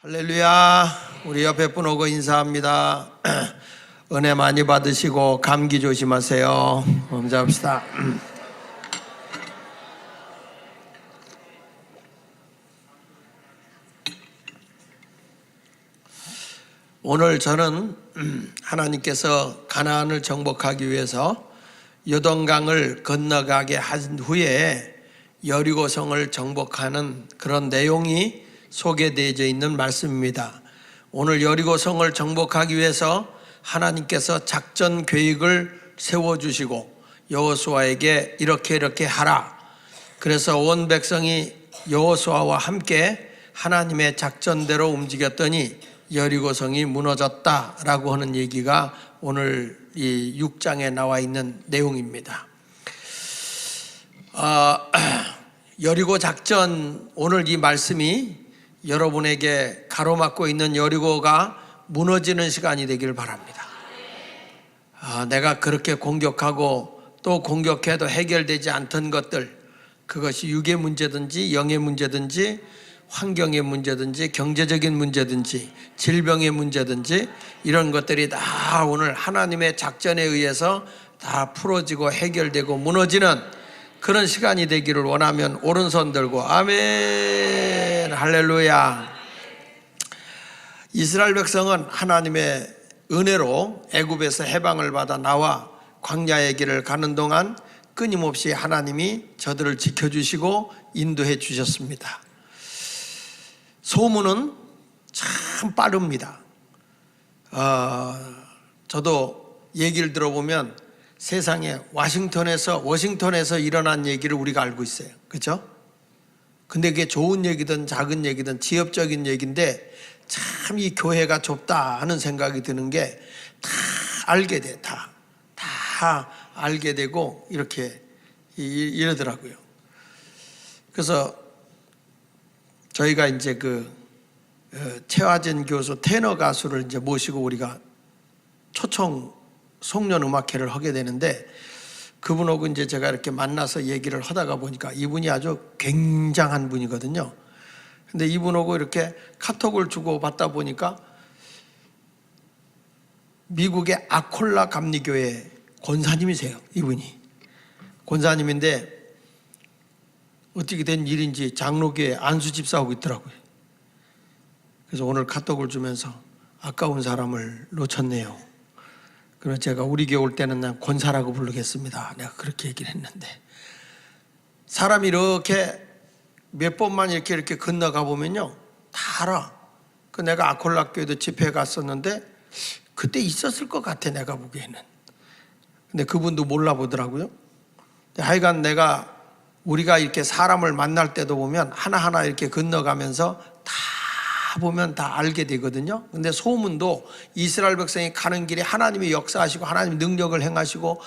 할렐루야. 우리 옆에 분 오고 인사합니다. 은혜 많이 받으시고 감기 조심하세요. 감사합시다. 오늘 저는 하나님께서 가나안을 정복하기 위해서 요단강을 건너가게 한 후에 여리고성을 정복하는 그런 내용이 소개되어 있는 말씀입니다. 오늘 여리고성을 정복하기 위해서 하나님께서 작전 계획을 세워주시고 여호수아에게 이렇게 하라. 그래서 온 백성이 여호수아와 함께 하나님의 작전대로 움직였더니 여리고성이 무너졌다라고 하는 얘기가 오늘 이 6장에 나와 있는 내용입니다. 여리고 작전, 오늘 이 말씀이 여러분에게 가로막고 있는 여리고가 무너지는 시간이 되기를 바랍니다. 내가 그렇게 공격하고 또 공격해도 해결되지 않던 것들, 그것이 육의 문제든지 영의 문제든지 환경의 문제든지 경제적인 문제든지 질병의 문제든지 이런 것들이 다 오늘 하나님의 작전에 의해서 다 풀어지고 해결되고 무너지는 그런 시간이 되기를 원하면 오른손 들고 아멘, 할렐루야. 이스라엘 백성은 하나님의 은혜로 애굽에서 해방을 받아 나와 광야의 길을 가는 동안 끊임없이 하나님이 저들을 지켜주시고 인도해 주셨습니다. 소문은 참 빠릅니다. 저도 얘기를 들어보면 세상에 워싱턴에서 일어난 얘기를 우리가 알고 있어요. 그렇죠? 근데 그게 좋은 얘기든 작은 얘기든 지엽적인 얘기인데 참 이 교회가 좁다 하는 생각이 드는 게 다 알게 돼. 다 알게 되고 이렇게 이러더라고요. 그래서 저희가 이제 최화진 교수 테너 가수를 이제 모시고 우리가 초청 송년 음악회를 하게 되는데 그분하고 이제 제가 이렇게 만나서 얘기를 하다가 보니까 이분이 아주 굉장한 분이거든요. 근데 이분하고 이렇게 카톡을 주고 받다 보니까 미국의 아콜라 감리교회 권사님이세요. 이분이 권사님인데 어떻게 된 일인지 장로교회 안수 집사하고 있더라고요. 그래서 오늘 카톡을 주면서 아까운 사람을 놓쳤네요. 그래서 제가 우리 교회 올 때는 난 권사라고 부르겠습니다. 내가 그렇게 얘기를 했는데 사람이 이렇게 몇 번만 이렇게 건너가 보면요 다 알아. 내가 아콜라 교회도 집회에 갔었는데 그때 있었을 것 같아 내가 보기에는. 근데 그분도 몰라보더라고요. 하여간 우리가 이렇게 사람을 만날 때도 보면 하나하나 이렇게 건너가면서 다 보면 다 알게 되거든요. 근데 소문도 이스라엘 백성이 가는 길에 하나님이 역사하시고 하나님이 능력을 행하시고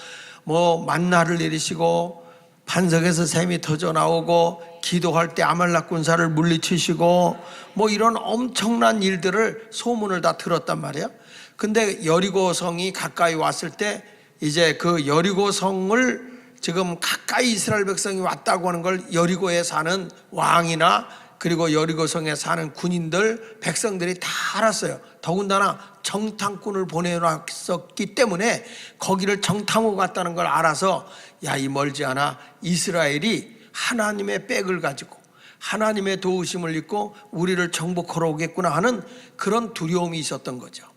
뭐 만나를 내리시고 반석에서 샘이 터져 나오고 기도할 때 아말렉 군사를 물리치시고 뭐 이런 엄청난 일들을 소문을 다 들었단 말이에요. 근데 여리고성이 가까이 왔을 때 이제 그 여리고성을 지금 가까이 이스라엘 백성이 왔다고 하는 걸 여리고에 사는 왕이나 그리고 여리고성에 사는 군인들, 백성들이 다 알았어요. 더군다나 정탐꾼을 보내놨었기 때문에 거기를 정탐하고 갔다는 걸 알아서 야, 이 멀지 않아 이스라엘이 하나님의 백을 가지고 하나님의 도우심을 입고 우리를 정복하러 오겠구나 하는 그런 두려움이 있었던 거죠.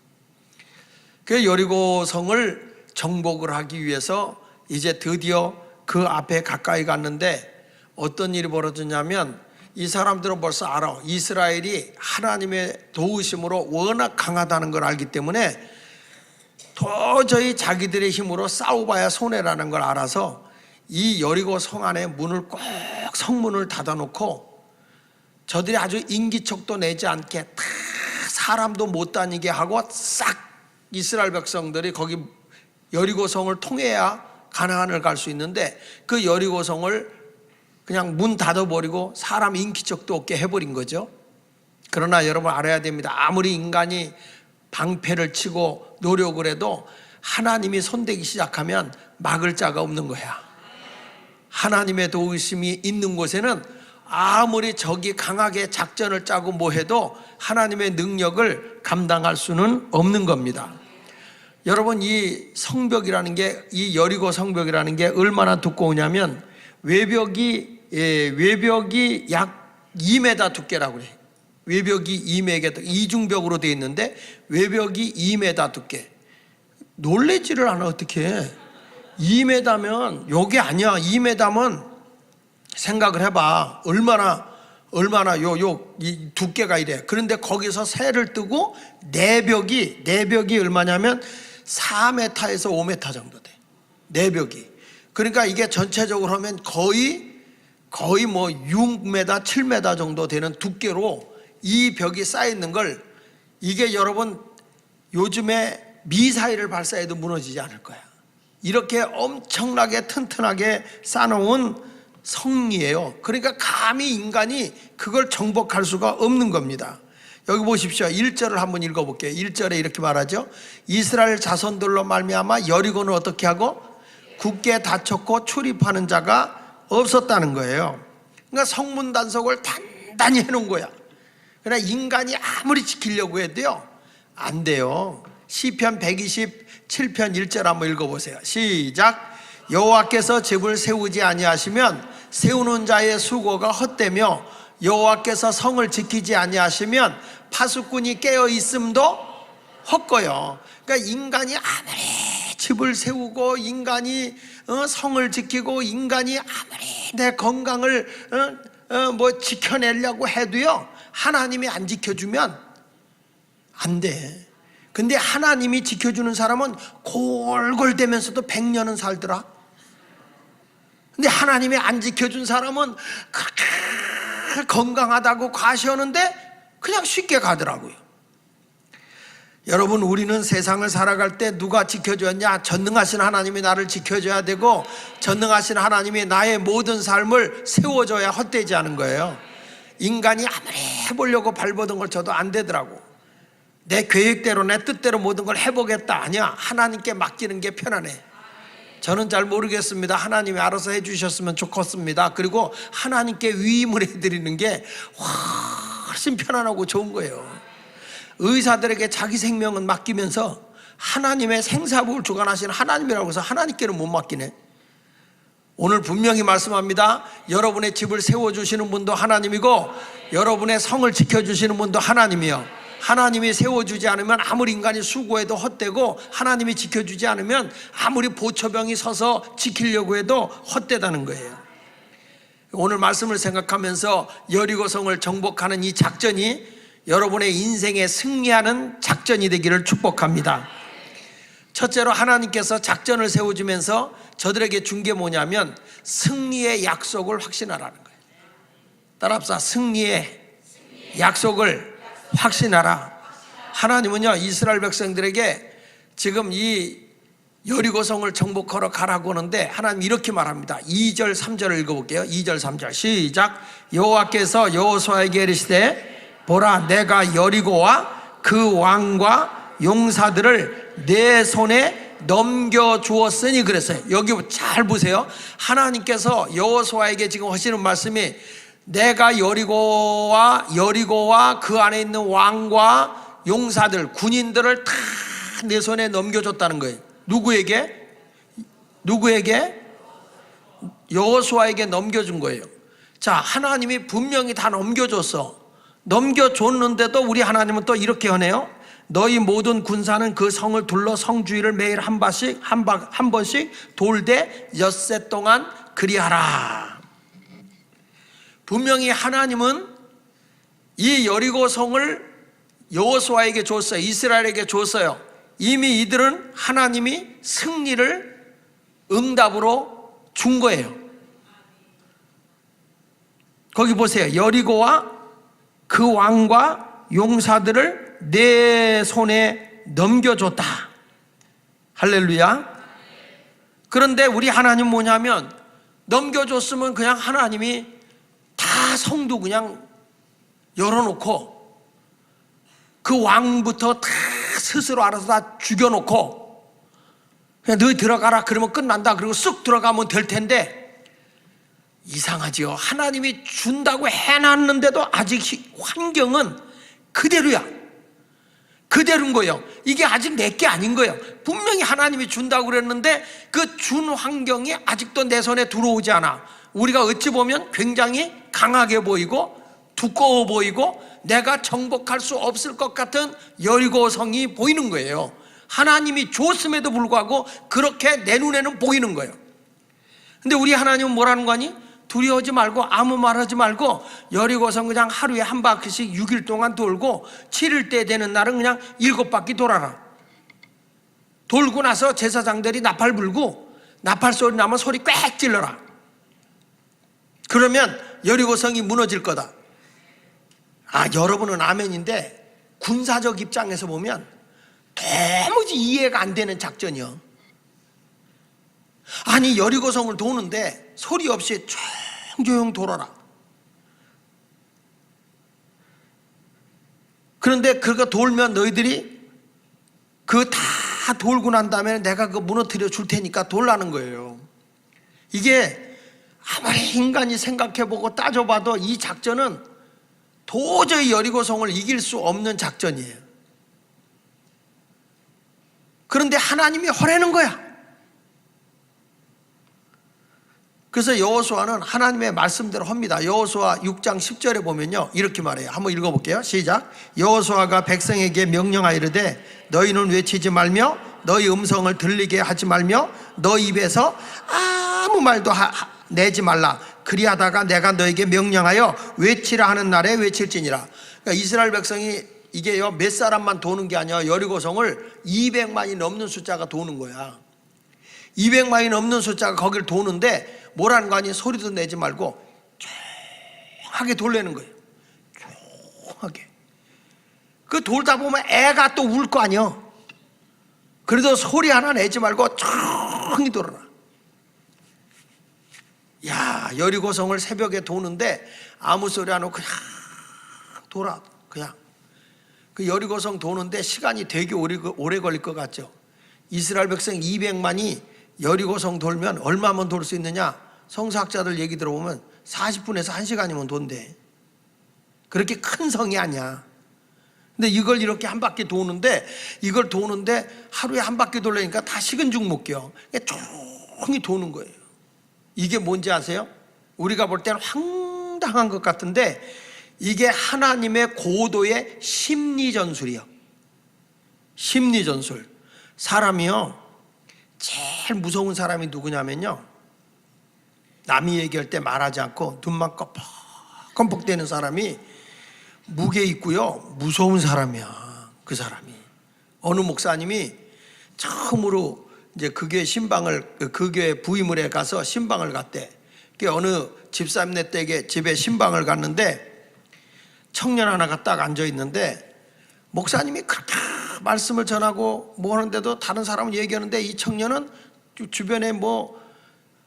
그 여리고성을 정복을 하기 위해서 이제 드디어 그 앞에 가까이 갔는데 어떤 일이 벌어졌냐면 이 사람들은 벌써 알아. 이스라엘이 하나님의 도우심으로 워낙 강하다는 걸 알기 때문에 도저히 자기들의 힘으로 싸워봐야 손해라는 걸 알아서 이 여리고 성 안에 문을 꼭 성문을 닫아놓고 저들이 아주 인기척도 내지 않게 다 사람도 못 다니게 하고 싹 이스라엘 백성들이 거기 여리고성을 통해야 가나안을 갈 수 있는데 그 여리고성을 그냥 문 닫아버리고 사람 인기척도 없게 해버린 거죠. 그러나 여러분 알아야 됩니다. 아무리 인간이 방패를 치고 노력을 해도 하나님이 손대기 시작하면 막을 자가 없는 거야. 하나님의 도우심이 있는 곳에는 아무리 적이 강하게 작전을 짜고 뭐 해도 하나님의 능력을 감당할 수는 없는 겁니다. 여러분, 이 성벽이라는 게, 이 여리고 성벽이라는 게 얼마나 두꺼우냐면 외벽이 약 2m 두께라고 그래요. 외벽이 2m, 이중벽으로 되어 있는데 외벽이 2m 두께. 놀래지를 않아. 어떻게 2m면 요게 아니야. 2m면 생각을 해봐. 얼마나 이 두께가 이래. 그런데 거기서 새를 뜨고 내벽이 얼마냐면 4m에서 5m 정도 돼. 내벽이. 그러니까 이게 전체적으로 하면 거의 뭐 6m, 7m 정도 되는 두께로 이 벽이 쌓여 있는 걸, 이게 여러분 요즘에 미사일을 발사해도 무너지지 않을 거야. 이렇게 엄청나게 튼튼하게 쌓아놓은 성리예요. 그러니까 감히 인간이 그걸 정복할 수가 없는 겁니다. 여기 보십시오. 1절을 한번 읽어볼게요. 1절에 이렇게 말하죠. 이스라엘 자손들로 말미암아 여리고는 어떻게 하고 굳게 닫혔고 출입하는 자가 없었다는 거예요. 그러니까 성문 단속을 단단히 해놓은 거야. 그러나 인간이 아무리 지키려고 해도요, 안 돼요. 시편 127편 1절 한번 읽어보세요. 시작. 여호와께서 집을 세우지 아니하시면 세우는 자의 수고가 헛되며 여호와께서 성을 지키지 아니하시면 파수꾼이 깨어 있음도 헛거요. 그러니까 인간이 아무리 집을 세우고 인간이 성을 지키고 인간이 아무리 내 건강을 뭐 지켜내려고 해도요, 하나님이 안 지켜주면 안 돼. 근데 하나님이 지켜주는 사람은 골골대면서도 100년은 살더라. 근데 하나님이 안 지켜준 사람은 그렇게 건강하다고 과시하는데 그냥 쉽게 가더라고요. 여러분, 우리는 세상을 살아갈 때 누가 지켜줬냐? 전능하신 하나님이 나를 지켜줘야 되고 전능하신 하나님이 나의 모든 삶을 세워줘야 헛되지 않은 거예요. 인간이 아무리 해보려고 발버둥 걸 쳐도 안 되더라고. 내 계획대로 내 뜻대로 모든 걸 해보겠다. 아니야. 하나님께 맡기는 게 편안해. 저는 잘 모르겠습니다. 하나님이 알아서 해주셨으면 좋겠습니다. 그리고 하나님께 위임을 해드리는 게 훨씬 편안하고 좋은 거예요. 의사들에게 자기 생명은 맡기면서 하나님의 생사복을 주관하시는 하나님이라고 해서 하나님께는 못 맡기네. 오늘 분명히 말씀합니다. 여러분의 집을 세워주시는 분도 하나님이고 여러분의 성을 지켜주시는 분도 하나님이요. 하나님이 세워주지 않으면 아무리 인간이 수고해도 헛되고 하나님이 지켜주지 않으면 아무리 보초병이 서서 지키려고 해도 헛되다는 거예요. 오늘 말씀을 생각하면서 여리고성을 정복하는 이 작전이 여러분의 인생에 승리하는 작전이 되기를 축복합니다. 첫째로 하나님께서 작전을 세워주면서 저들에게 준 게 뭐냐면 승리의 약속을 확신하라는 거예요. 따라합시다. 승리의 약속을 확신하라. 하나님은요, 이스라엘 백성들에게 지금 이 여리고성을 정복하러 가라고 하는데 하나님 이렇게 말합니다. 2절 3절을 읽어볼게요. 2절 3절 시작. 여호와께서 여호수아에게 이르시되 보라, 내가 여리고와 그 왕과 용사들을 내 손에 넘겨주었으니 그랬어요. 여기 잘 보세요. 하나님께서 여호수아에게 지금 하시는 말씀이 내가 여리고와 그 안에 있는 왕과 용사들, 군인들을 다 내 손에 넘겨줬다는 거예요. 누구에게? 여호수아에게 넘겨준 거예요. 자, 하나님이 분명히 다 넘겨줬어. 넘겨줬는데도 우리 하나님은 또 이렇게 하네요. 너희 모든 군사는 그 성을 둘러 성 주위를 매일 한 번씩 돌되 엿새 동안 그리하라. 분명히 하나님은 이 여리고 성을 여호수아에게 줬어요. 이스라엘에게 줬어요. 이미 이들은 하나님이 승리를 응답으로 준 거예요. 거기 보세요. 여리고와 그 왕과 용사들을 내 손에 넘겨줬다. 할렐루야. 그런데 우리 하나님 뭐냐면 넘겨줬으면 그냥 하나님이 다 성도 그냥 열어놓고 그 왕부터 다 스스로 알아서 다 죽여놓고 그냥 너희 들어가라 그러면 끝난다. 그리고 쑥 들어가면 될 텐데 이상하지요. 하나님이 준다고 해놨는데도 아직 환경은 그대로야. 그대로인 거예요. 이게 아직 내게 아닌 거예요. 분명히 하나님이 준다고 그랬는데 그 준 환경이 아직도 내 손에 들어오지 않아. 우리가 어찌 보면 굉장히 강하게 보이고 두꺼워 보이고 내가 정복할 수 없을 것 같은 여리고성이 보이는 거예요. 하나님이 줬음에도 불구하고 그렇게 내 눈에는 보이는 거예요. 근데 우리 하나님은 뭐라는 거니? 두려워하지 말고 아무 말하지 말고 여리고성 그냥 하루에 한 바퀴씩 6일 동안 돌고 7일 때 되는 날은 그냥 7바퀴 돌아라. 돌고 나서 제사장들이 나팔 불고 나팔 소리 나면 소리 꽥 질러라. 그러면 여리고성이 무너질 거다. 여러분은 아멘인데 군사적 입장에서 보면 도무지 이해가 안 되는 작전이요. 아니 여리고성을 도는데 소리 없이 조용조용 돌아라. 그런데 그거 돌면 너희들이 그거 다 돌고 난 다음에 내가 그거 무너뜨려 줄 테니까 돌라는 거예요. 이게 아무리 인간이 생각해보고 따져봐도 이 작전은 도저히 여리고성을 이길 수 없는 작전이에요. 그런데 하나님이 허라는 거야. 그래서 여호수아는 하나님의 말씀대로 합니다. 여호수아 6장 10절에 보면요 이렇게 말해요. 한번 읽어볼게요. 시작. 여호수아가 백성에게 명령하이르되 너희는 외치지 말며 너희 음성을 들리게 하지 말며 너희 입에서 아무 말도 내지 말라. 그리하다가 내가 너에게 명령하여 외치라 하는 날에 외칠지니라. 그러니까 이스라엘 백성이 이게요 몇 사람만 도는 게 아니라 여리고성을 200만이 넘는 숫자가 도는 거야. 200만이 넘는 숫자가 거길 도는데 뭐라는 거 아니? 소리도 내지 말고 조용하게 돌려는 거예요. 조용하게. 그 돌다 보면 애가 또 울 거 아니야. 그래도 소리 하나 내지 말고 조용히 돌아라. 야, 여리고성을 새벽에 도는데 아무 소리 안 하고 그냥 돌아. 그냥 그 여리고성 도는데 시간이 되게 오래 걸릴 것 같죠. 이스라엘 백성 200만이 여리고성 돌면 얼마면 돌 수 있느냐? 성서학자들 얘기 들어보면 40분에서 1시간이면 돈대. 그렇게 큰 성이 아니야. 근데 이걸 이렇게 한 바퀴 도는데 이걸 도는데 하루에 한 바퀴 돌려니까 다 식은 죽 못 껴. 조용히 도는 거예요. 이게 뭔지 아세요? 우리가 볼 때는 황당한 것 같은데 이게 하나님의 고도의 심리전술이요. 심리전술. 사람이요 제일 무서운 사람이 누구냐면요 남이 얘기할 때 말하지 않고 눈만 껌뻑껌뻑대는 사람이 무게 있고요 무서운 사람이야. 그 사람이 어느 목사님이 처음으로 이제 그 교회 신방을 그 교회 부임을해 가서 신방을 갔대. 어느 집사님네 댁에 집에 신방을 갔는데 청년 하나가 딱 앉아 있는데 목사님이 그렇게 말씀을 전하고 뭐 하는데도 다른 사람은 얘기하는데 이 청년은 주변에 뭐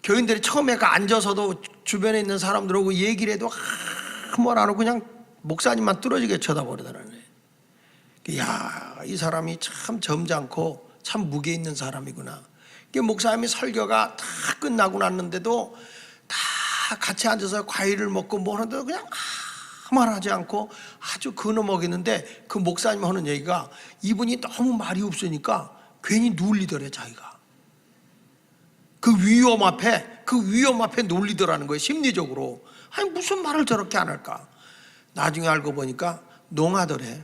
교인들이 처음에 앉아서도 주변에 있는 사람들하고 얘기를 해도 아무 말 안 하고 그냥 목사님만 뚫어지게 쳐다보더라네. 야, 이 사람이 참 점잖고 참 무게 있는 사람이구나. 목사님이 설교가 다 끝나고 났는데도 다 같이 앉아서 과일을 먹고 뭐 하는데도 그냥 말하지 않고 아주 근어먹이는데 그 목사님 하는 얘기가 이분이 너무 말이 없으니까 괜히 눌리더래. 자기가 그 위험 앞에 놀리더라는 거예요. 심리적으로. 아니 무슨 말을 저렇게 안 할까. 나중에 알고 보니까 농하더래.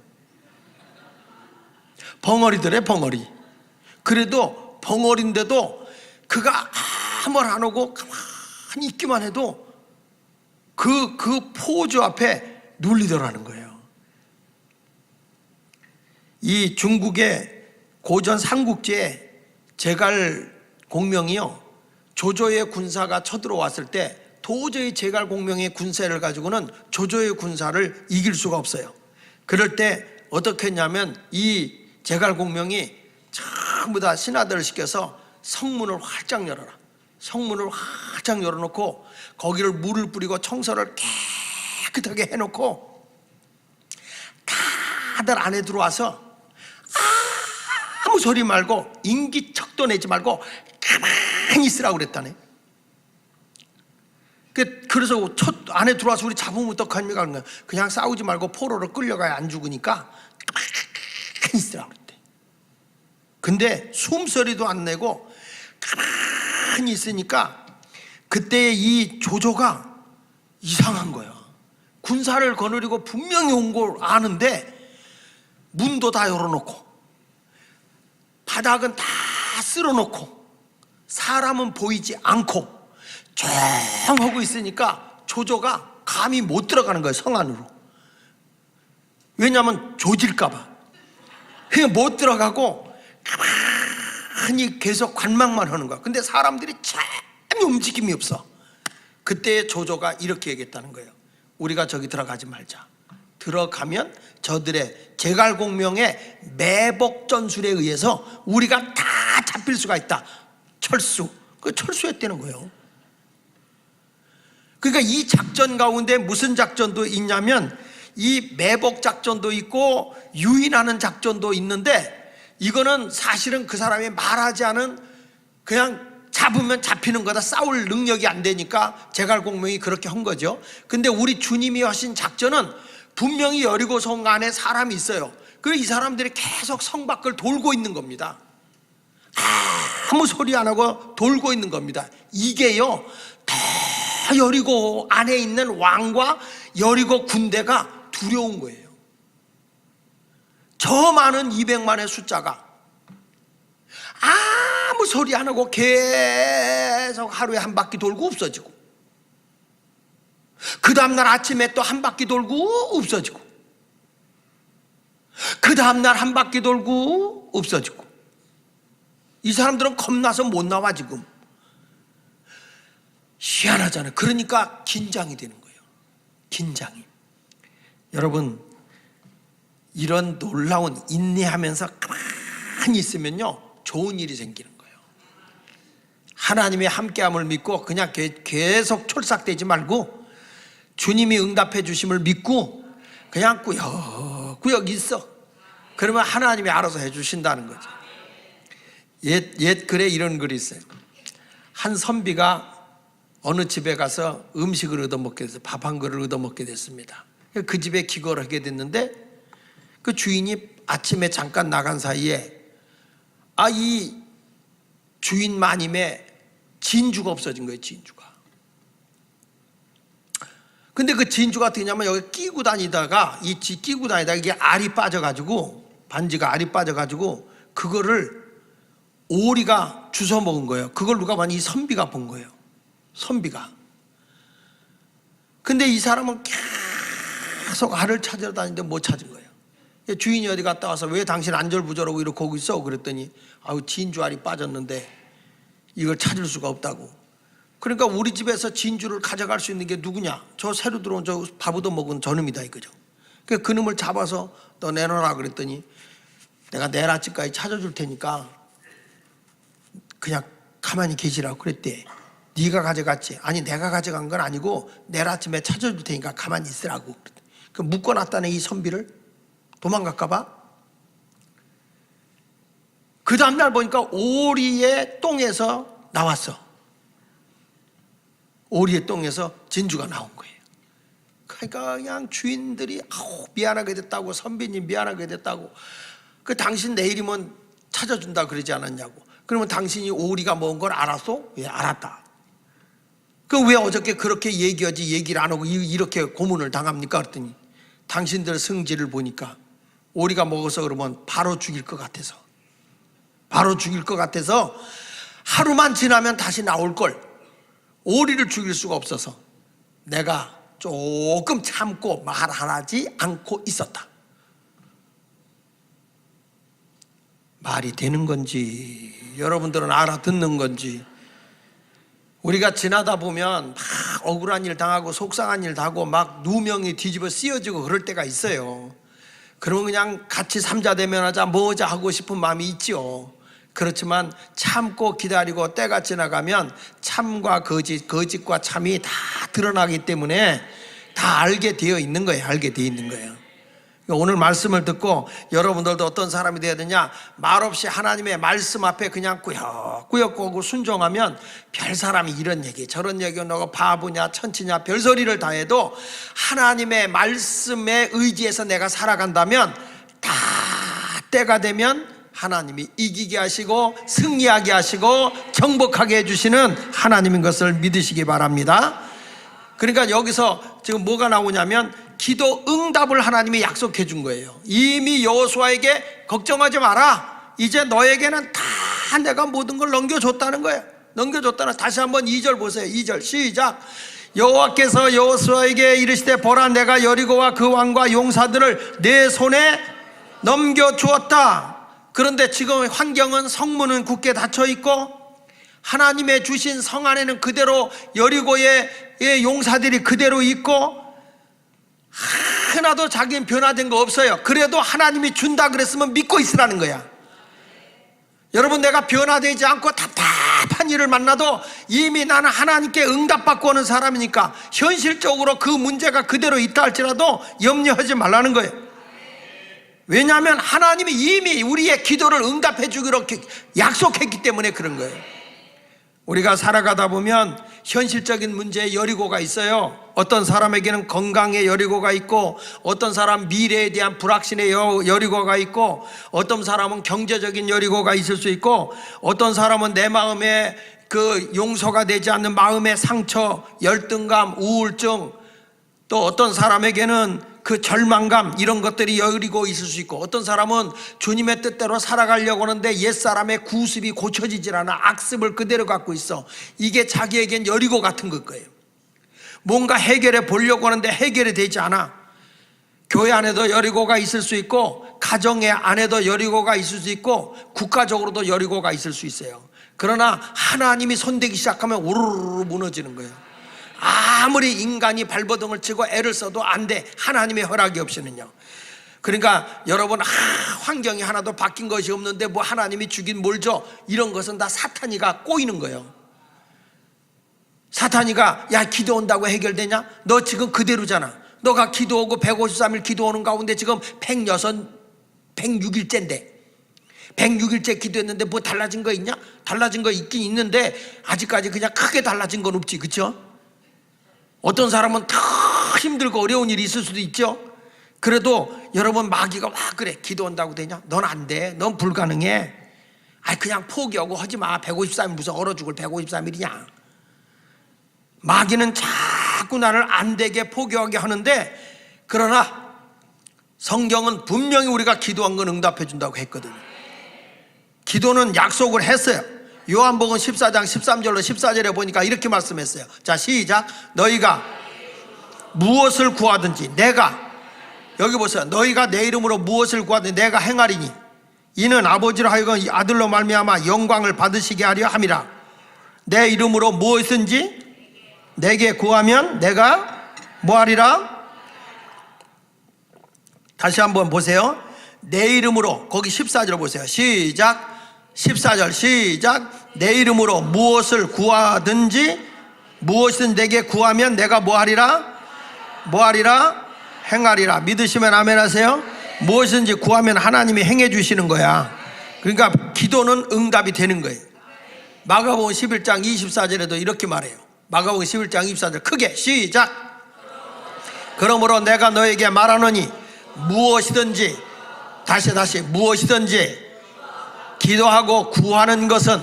벙어리더래. 벙어리. 그래도 벙어리인데도 그가 아무 말 안 하고 가만히 있기만 해도 그 포즈 앞에 눌리더라는 거예요. 이 중국의 고전 삼국지에 제갈 공명이요 조조의 군사가 쳐들어왔을 때 도저히 제갈 공명의 군세를 가지고는 조조의 군사를 이길 수가 없어요. 그럴 때 어떻게 했냐면 이 제갈 공명이 전부 다 신하들을 시켜서 성문을 활짝 열어라. 성문을 활짝 열어놓고 거기를 물을 뿌리고 청소를 깨끗하게 해놓고 다들 안에 들어와서 아무 소리 말고 인기척도 내지 말고 가만히 있으라고 그랬다네. 그래서 첫 안에 들어와서 우리 잡으면 어떡합니까? 그냥 싸우지 말고 포로로 끌려가야 안 죽으니까 가만히 있으라고 그랬대. 근데 숨소리도 안 내고 가만히 있으니까 그때 이 조조가 이상한 거야. 군사를 거느리고 분명히 온 걸 아는데 문도 다 열어놓고 바닥은 다 쓸어놓고 사람은 보이지 않고 조용하고 있으니까 조조가 감히 못 들어가는 거예요, 성 안으로. 왜냐하면 조질까봐. 그냥 못 들어가고 가만히 계속 관망만 하는 거야. 근데 사람들이 전혀 움직임이 없어. 그때 조조가 이렇게 얘기했다는 거예요. 우리가 저기 들어가지 말자. 들어가면 저들의 제갈공명의 매복 전술에 의해서 우리가 다 잡힐 수가 있다. 철수. 그 철수했다는 거예요. 그러니까 이 작전 가운데 무슨 작전도 있냐면 이 매복 작전도 있고 유인하는 작전도 있는데, 이거는 사실은 그 사람이 말하지 않은, 그냥 잡으면 잡히는 거다. 싸울 능력이 안 되니까 제갈공명이 그렇게 한 거죠. 근데 우리 주님이 하신 작전은 분명히 여리고 성 안에 사람이 있어요. 그래서 이 사람들이 계속 성 밖을 돌고 있는 겁니다. 아무 소리 안 하고 돌고 있는 겁니다. 이게요, 다 여리고 안에 있는 왕과 여리고 군대가 두려운 거예요. 저 많은 200만의 숫자가 아무 소리 안 하고 계속 하루에 한 바퀴 돌고 없어지고, 그 다음날 아침에 또 한 바퀴 돌고 없어지고, 그 다음날 한 바퀴 돌고 없어지고. 이 사람들은 겁나서 못 나와 지금. 희한하잖아요. 그러니까 긴장이 되는 거예요. 긴장이. 여러분, 이런 놀라운 인내하면서 가만히 있으면요, 좋은 일이 생기는 거예요. 하나님의 함께함을 믿고 그냥 계속 촐싹대지 말고 주님이 응답해 주심을 믿고 그냥 꾸역꾸역 있어. 그러면 하나님이 알아서 해 주신다는 거죠. 옛 글에 이런 글이 있어요. 한 선비가 어느 집에 가서 음식을 얻어먹게 돼서 밥 한 그릇을 얻어먹게 됐습니다. 그 집에 기거를 하게 됐는데 그 주인이 아침에 잠깐 나간 사이에 이 주인 마님의 진주가 없어진 거예요. 진주가. 근데 그 진주가 어떻게 냐면 여기 끼고 다니다가 이게 알이 빠져가지고, 반지가 알이 빠져가지고 그거를 오리가 주워 먹은 거예요. 그걸 누가 봤니? 이 선비가 본 거예요. 선비가. 근데 이 사람은 계속 알을 찾으러 다니는데 못 찾은 거예요. 주인이 어디 갔다 와서 왜 당신 안절부절하고 이렇게 오고 있어? 그랬더니 진주 알이 빠졌는데 이걸 찾을 수가 없다고. 그러니까 우리 집에서 진주를 가져갈 수 있는 게 누구냐? 저 새로 들어온 저 밥 얻어먹은 저놈이다 이거죠. 그러니까 그놈을 잡아서 너 내놔라 그랬더니 내가 내일 아침까지 찾아줄 테니까 그냥 가만히 계시라고 그랬대. 네가 가져갔지? 아니 내가 가져간 건 아니고 내일 아침에 찾아줄 테니까 가만히 있으라고. 그 묶어놨다네 이 선비를. 도망갈까 봐. 그 다음날 보니까 오리의 똥에서 나왔어. 오리의 똥에서 진주가 나온 거예요. 그러니까 그냥 주인들이 미안하게 됐다고, 선비님 미안하게 됐다고. 그 당신 내일이면 찾아준다 그러지 않았냐고. 그러면 당신이 오리가 먹은 걸 알았어? 예, 알았다. 그 왜 어저께 그렇게 얘기하지 얘기를 안 하고 이렇게 고문을 당합니까? 그랬더니 당신들 성질을 보니까 오리가 먹어서 그러면 바로 죽일 것 같아서, 하루만 지나면 다시 나올 걸, 오리를 죽일 수가 없어서 내가 조금 참고 말 하지 않고 있었다. 말이 되는 건지 여러분들은 알아듣는 건지. 우리가 지나다 보면 막 억울한 일 당하고 속상한 일 당하고 막 누명이 뒤집어 씌어지고 그럴 때가 있어요. 그러면 그냥 같이 삼자대면하자 뭐자 하고 싶은 마음이 있죠. 그렇지만 참고 기다리고 때가 지나가면 참과 거짓, 거짓과 참이 다 드러나기 때문에 다 알게 되어 있는 거예요. 오늘 말씀을 듣고 여러분들도 어떤 사람이 되어야 되냐? 말없이 하나님의 말씀 앞에 그냥 꾸역꾸역 오고 순종하면 별 사람이 이런 얘기 저런 얘기 너가 바보냐 천치냐 별소리를 다 해도 하나님의 말씀에 의지해서 내가 살아간다면 다 때가 되면 하나님이 이기게 하시고 승리하게 하시고 정복하게 해주시는 하나님인 것을 믿으시기 바랍니다. 그러니까 여기서 지금 뭐가 나오냐면 기도 응답을 하나님이 약속해 준 거예요. 이미 여호수아에게 걱정하지 마라, 이제 너에게는 다 내가 모든 걸 넘겨줬다는 거예요. 넘겨줬다는. 다시 한번 2절 보세요. 2절 시작. 여호와께서 여호수아에게 이르시되 보라 내가 여리고와 그 왕과 용사들을 내 손에 넘겨주었다. 그런데 지금 환경은 성문은 굳게 닫혀 있고 하나님의 주신 성 안에는 그대로 여리고의 용사들이 그대로 있고 하나도 자기는 변화된 거 없어요. 그래도 하나님이 준다 그랬으면 믿고 있으라는 거야. 여러분, 내가 변화되지 않고 답답한 일을 만나도 이미 나는 하나님께 응답받고 오는 사람이니까 현실적으로 그 문제가 그대로 있다 할지라도 염려하지 말라는 거예요. 왜냐하면 하나님이 이미 우리의 기도를 응답해 주기로 약속했기 때문에 그런 거예요. 우리가 살아가다 보면 현실적인 문제에 여리고가 있어요. 어떤 사람에게는 건강의 여리고가 있고, 어떤 사람 미래에 대한 불확신의 여리고가 있고, 어떤 사람은 경제적인 여리고가 있을 수 있고, 어떤 사람은 내 마음에 그 용서가 되지 않는 마음의 상처, 열등감, 우울증, 또 어떤 사람에게는 그 절망감, 이런 것들이 여리고 있을 수 있고, 어떤 사람은 주님의 뜻대로 살아가려고 하는데 옛사람의 구습이 고쳐지질 않아 악습을 그대로 갖고 있어. 이게 자기에겐 여리고 같은 걸 거예요. 뭔가 해결해 보려고 하는데 해결이 되지 않아. 교회 안에도 여리고가 있을 수 있고, 가정의 안에도 여리고가 있을 수 있고, 국가적으로도 여리고가 있을 수 있어요. 그러나 하나님이 손대기 시작하면 우르르 무너지는 거예요. 아무리 인간이 발버둥을 치고 애를 써도 안 돼, 하나님의 허락이 없이는요. 그러니까 여러분, 환경이 하나도 바뀐 것이 없는데 뭐 하나님이 주긴 뭘 줘, 이런 것은 다 사탄이가 꼬이는 거예요. 사탄이가 야 기도온다고 해결되냐? 너 지금 그대로잖아. 너가 기도오고 153일 기도오는 가운데 지금 106일째인데 106일째 기도했는데 뭐 달라진 거 있냐? 달라진 거 있긴 있는데 아직까지 그냥 크게 달라진 건 없지, 그렇죠? 어떤 사람은 더 힘들고 어려운 일이 있을 수도 있죠. 그래도 여러분, 마귀가 와 그래 기도한다고 되냐? 넌 안 돼, 넌 불가능해. 그냥 포기하고 하지 마. 153일 무슨 얼어 죽을 153일이냐? 마귀는 자꾸 나를 안 되게 포기하게 하는데, 그러나 성경은 분명히 우리가 기도한 건 응답해 준다고 했거든요. 기도는 약속을 했어요. 요한복음 14장 13절로 14절에 보니까 이렇게 말씀했어요. 자 시작. 너희가 무엇을 구하든지 내가, 여기 보세요, 너희가 내 이름으로 무엇을 구하든지 내가 행하리니 이는 아버지로 하여금 이 아들로 말미암아 영광을 받으시게 하려 함이라. 내 이름으로 무엇이든지 내게 구하면 내가 뭐하리라? 다시 한번 보세요. 내 이름으로, 거기 14절 보세요. 시작. 14절 시작. 내 이름으로 무엇을 구하든지 무엇이든 내게 구하면 내가 뭐하리라? 뭐하리라? 행하리라. 믿으시면 아멘 하세요. 무엇이든지 구하면 하나님이 행해 주시는 거야. 그러니까 기도는 응답이 되는 거예요. 마가복음 11장 24절에도 이렇게 말해요. 마가복음 11장 24절 크게 시작. 그러므로 내가 너에게 말하노니 무엇이든지, 다시 무엇이든지 기도하고 구하는 것은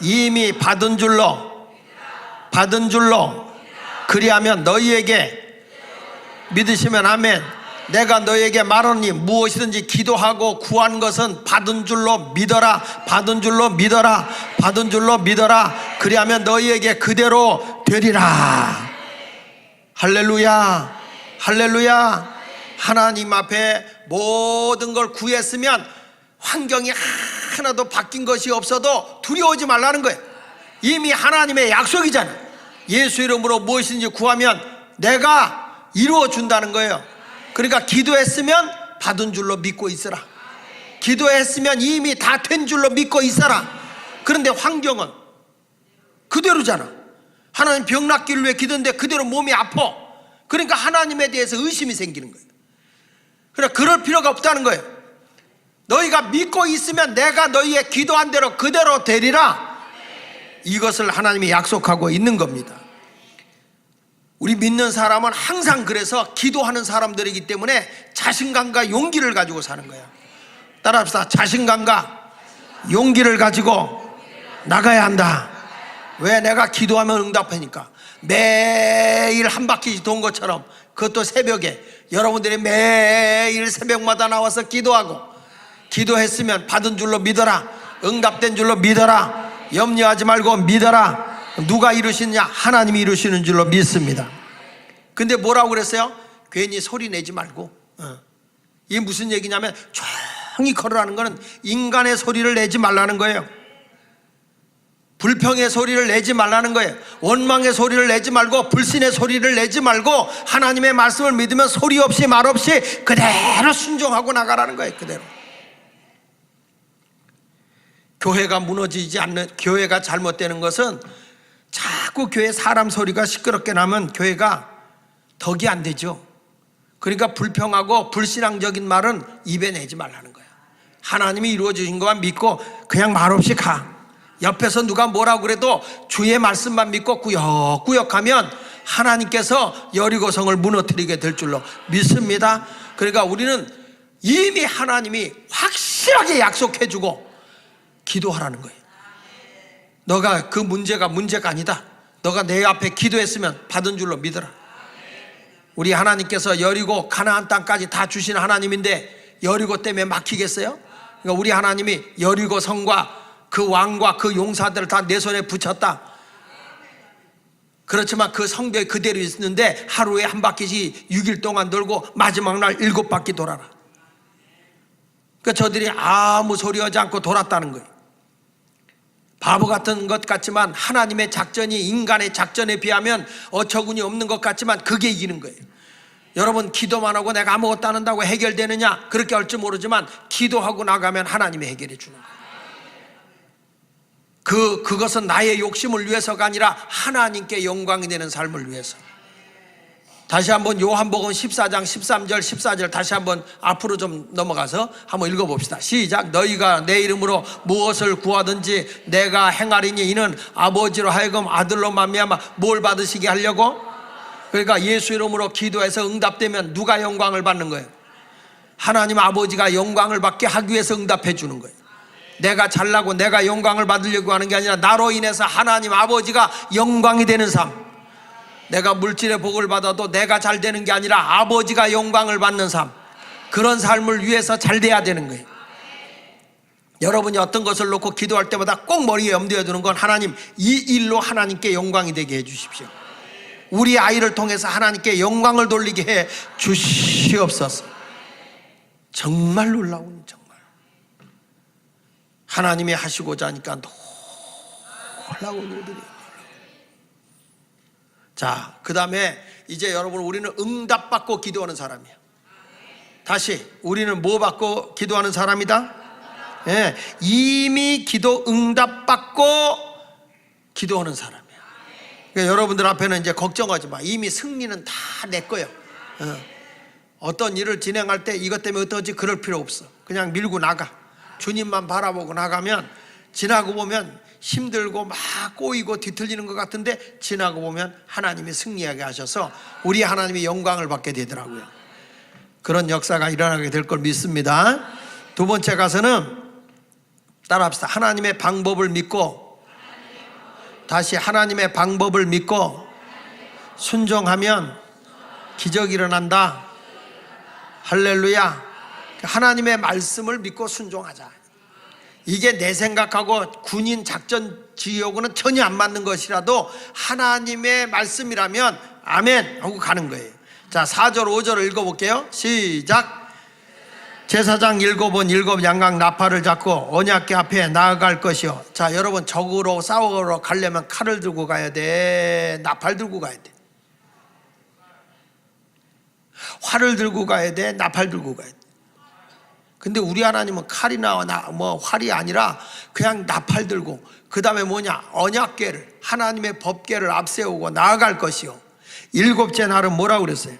이미 받은 줄로 그리하면 너희에게, 믿으시면 아멘. 내가 너희에게 말하니 무엇이든지 기도하고 구한 것은 받은 줄로 믿어라. 받은 줄로 믿어라. 받은 줄로 믿어라. 그리하면 너희에게 그대로 되리라. 할렐루야, 할렐루야. 하나님 앞에 모든 걸 구했으면 환경이 하나도 바뀐 것이 없어도 두려워하지 말라는 거예요. 이미 하나님의 약속이잖아요. 예수 이름으로 무엇이든지 구하면 내가 이루어 준다는 거예요. 그러니까 기도했으면 받은 줄로 믿고 있어라. 기도했으면 이미 다 된 줄로 믿고 있어라. 그런데 환경은 그대로잖아. 하나님 병 낫기를 위해 기도했는데 그대로 몸이 아파. 그러니까 하나님에 대해서 의심이 생기는 거예요. 그래, 그럴 필요가 없다는 거예요. 너희가 믿고 있으면 내가 너희의 기도한 대로 그대로 되리라. 이것을 하나님이 약속하고 있는 겁니다. 우리 믿는 사람은 항상 그래서 기도하는 사람들이기 때문에 자신감과 용기를 가지고 사는 거야. 따라합시다. 자신감과 용기를 가지고 나가야 한다. 왜? 내가 기도하면 응답하니까. 매일 한 바퀴 돈 것처럼, 그것도 새벽에 여러분들이 매일 새벽마다 나와서 기도하고, 기도했으면 받은 줄로 믿어라. 응답된 줄로 믿어라. 염려하지 말고 믿어라. 누가 이루시느냐? 하나님이 이루시는 줄로 믿습니다. 근데 뭐라고 그랬어요? 괜히 소리 내지 말고. 이게 무슨 얘기냐면, 조용히 걸으라는 거는 인간의 소리를 내지 말라는 거예요. 불평의 소리를 내지 말라는 거예요. 원망의 소리를 내지 말고, 불신의 소리를 내지 말고, 하나님의 말씀을 믿으면 소리 없이 말 없이 그대로 순종하고 나가라는 거예요. 그대로. 교회가 무너지지 않는, 교회가 잘못되는 것은 자꾸 교회 사람 소리가 시끄럽게 나면 교회가 덕이 안 되죠. 그러니까 불평하고 불신앙적인 말은 입에 내지 말라는 거야. 하나님이 이루어 주신 것만 믿고 그냥 말없이 가. 옆에서 누가 뭐라고 그래도 주의 말씀만 믿고 꾸역꾸역하면 하나님께서 여리고성을 무너뜨리게 될 줄로 믿습니다. 그러니까 우리는 이미 하나님이 확실하게 약속해 주고 기도하라는 거예요. 너가 그 문제가 아니다. 너가 내 앞에 기도했으면 받은 줄로 믿어라. 우리 하나님께서 여리고 가나안 땅까지 다 주신 하나님인데 여리고 때문에 막히겠어요? 그러니까 우리 하나님이 여리고 성과 그 왕과 그 용사들을 다 내 손에 붙였다. 그렇지만 그 성벽이 그대로 있는데 하루에 한 바퀴씩 6일 동안 돌고 마지막 날 7바퀴 돌아라. 그러니까 저들이 아무 소리 하지 않고 돌았다는 거예요. 바보 같은 것 같지만 하나님의 작전이 인간의 작전에 비하면 어처구니 없는 것 같지만 그게 이기는 거예요. 여러분, 기도만 하고 내가 아무것도 안 한다고 해결되느냐? 그렇게 할지 모르지만 기도하고 나가면 하나님이 해결해 주는 거예요. 그것은 나의 욕심을 위해서가 아니라 하나님께 영광이 되는 삶을 위해서. 다시 한번 요한복음 14장 13절 14절 다시 한번 앞으로 좀 넘어가서 한번 읽어봅시다. 시작. 너희가 내 이름으로 무엇을 구하든지 내가 행하리니 이는 아버지로 하여금 아들로 말미암아 뭘 받으시게 하려고? 그러니까 예수 이름으로 기도해서 응답되면 누가 영광을 받는 거예요? 하나님 아버지가 영광을 받게 하기 위해서 응답해 주는 거예요. 내가 잘나고 내가 영광을 받으려고 하는 게 아니라 나로 인해서 하나님 아버지가 영광이 되는 삶. 내가 물질의 복을 받아도 내가 잘 되는 게 아니라 아버지가 영광을 받는 삶. 그런 삶을 위해서 잘 돼야 되는 거예요. 여러분이 어떤 것을 놓고 기도할 때마다 꼭 머리에 염두에 두는 건 하나님, 이 일로 하나님께 영광이 되게 해 주십시오. 우리 아이를 통해서 하나님께 영광을 돌리게 해 주시옵소서. 정말 놀라운, 정말 하나님이 하시고자 하니까 놀라운 일들이. 자, 그 다음에 이제 여러분, 우리는 응답받고 기도하는 사람이에요. 다시, 우리는 뭐 받고 기도하는 사람이다? 예, 이미 기도 응답받고 기도하는 사람이에요. 그러니까 여러분들 앞에는 이제 걱정하지 마. 이미 승리는 다 내 거예요. 어떤 일을 진행할 때 이것 때문에 어떠지 그럴 필요 없어. 그냥 밀고 나가. 주님만 바라보고 나가면 지나고 보면 힘들고 막 꼬이고 뒤틀리는 것 같은데 지나고 보면 하나님이 승리하게 하셔서 우리 하나님이 영광을 받게 되더라고요. 그런 역사가 일어나게 될 걸 믿습니다. 두 번째 가서는 따라합시다. 하나님의 방법을 믿고, 다시 하나님의 방법을 믿고 순종하면 기적이 일어난다. 할렐루야. 하나님의 말씀을 믿고 순종하자. 이게 내 생각하고 군인 작전 지휘하고는 전혀 안 맞는 것이라도 하나님의 말씀이라면 아멘 하고 가는 거예요. 자, 4절 5절을 읽어볼게요. 시작. 제사장 7 양각 나팔을 잡고 언약궤 앞에 나아갈 것이요. 자, 여러분, 적으로 싸우러 가려면 칼을 들고 가야 돼? 나팔 들고 가야 돼? 활을 들고 가야 돼? 나팔 들고 가야 돼? 근데 우리 하나님은 칼이나 활이 아니라 그냥 나팔 들고, 그 다음에 뭐냐? 언약궤를, 하나님의 법궤를 앞세우고 나아갈 것이요. 7째 날은 뭐라고 그랬어요?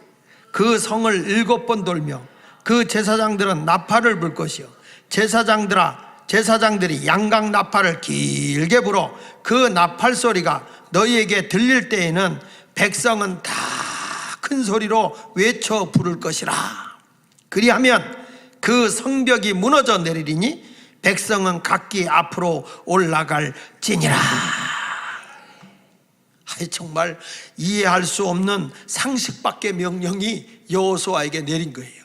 그 성을 7번 돌며 그 제사장들은 나팔을 불 것이요 제사장들이 양각 나팔을 길게 불어 그 나팔 소리가 너희에게 들릴 때에는 백성은 다 큰 소리로 외쳐 부를 것이라. 그리하면 그 성벽이 무너져 내리리니 백성은 각기 앞으로 올라갈지니라. 정말 이해할 수 없는 상식밖의 명령이 여호수아에게 내린 거예요.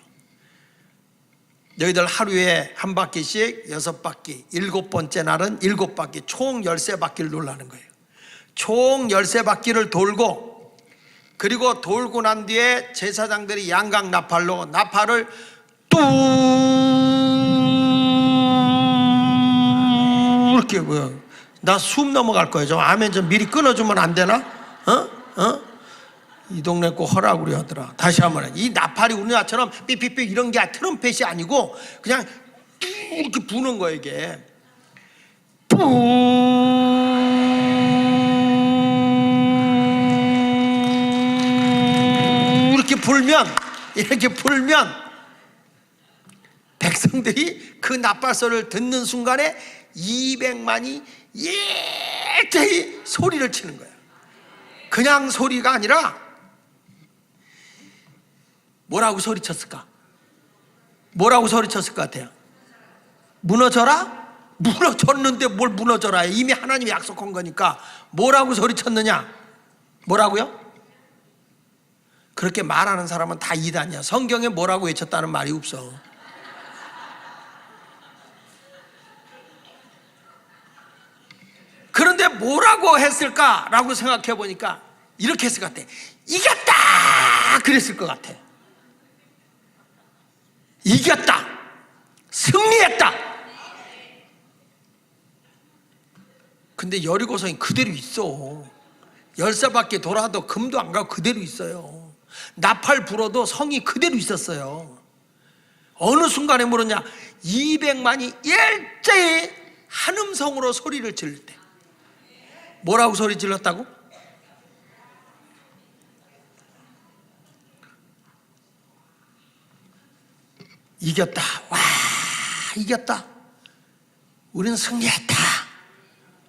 너희들 하루에 한 바퀴씩 6바퀴, 7번째 날은 7바퀴, 총 13바퀴를 돌라는 거예요. 총 13바퀴를 돌고, 그리고 돌고 난 뒤에 제사장들이 양각 나팔로 나팔을 뚝 이렇게, 나 숨 넘어갈 거예요. 좀 아멘 좀 미리 끊어주면 안 되나? 이 동네 꼭 허락으로 하더라. 다시 한번, 이 나팔이 우리나라처럼 삐삐삐 이런 게 트럼펫이 아니고 그냥 이렇게 부는 거예요. 이게 이렇게 불면 백성들이 그 나팔 소리를 듣는 순간에 200만이 일제히 소리를 치는 거예요. 그냥 소리가 아니라 뭐라고 소리쳤을까? 뭐라고 소리쳤을 것 같아요? 무너져라? 무너졌는데 뭘 무너져라? 이미 하나님이 약속한 거니까. 뭐라고 소리쳤느냐? 뭐라고요? 그렇게 말하는 사람은 다 이단이야. 성경에 뭐라고 외쳤다는 말이 없어. 그런데 뭐라고 했을까라고 생각해 보니까 이렇게 했을 것 같아. 이겼다! 그랬을 것 같아. 이겼다! 승리했다! 근데 여리고성이 그대로 있어. 13바퀴 돌아도 금도 안 가고 그대로 있어요. 나팔 불어도 성이 그대로 있었어요. 어느 순간에 물었냐? 200만이 일제히 한음성으로 소리를 지를 때. 뭐라고 소리 질렀다고? 이겼다. 와, 이겼다. 우리는 승리했다.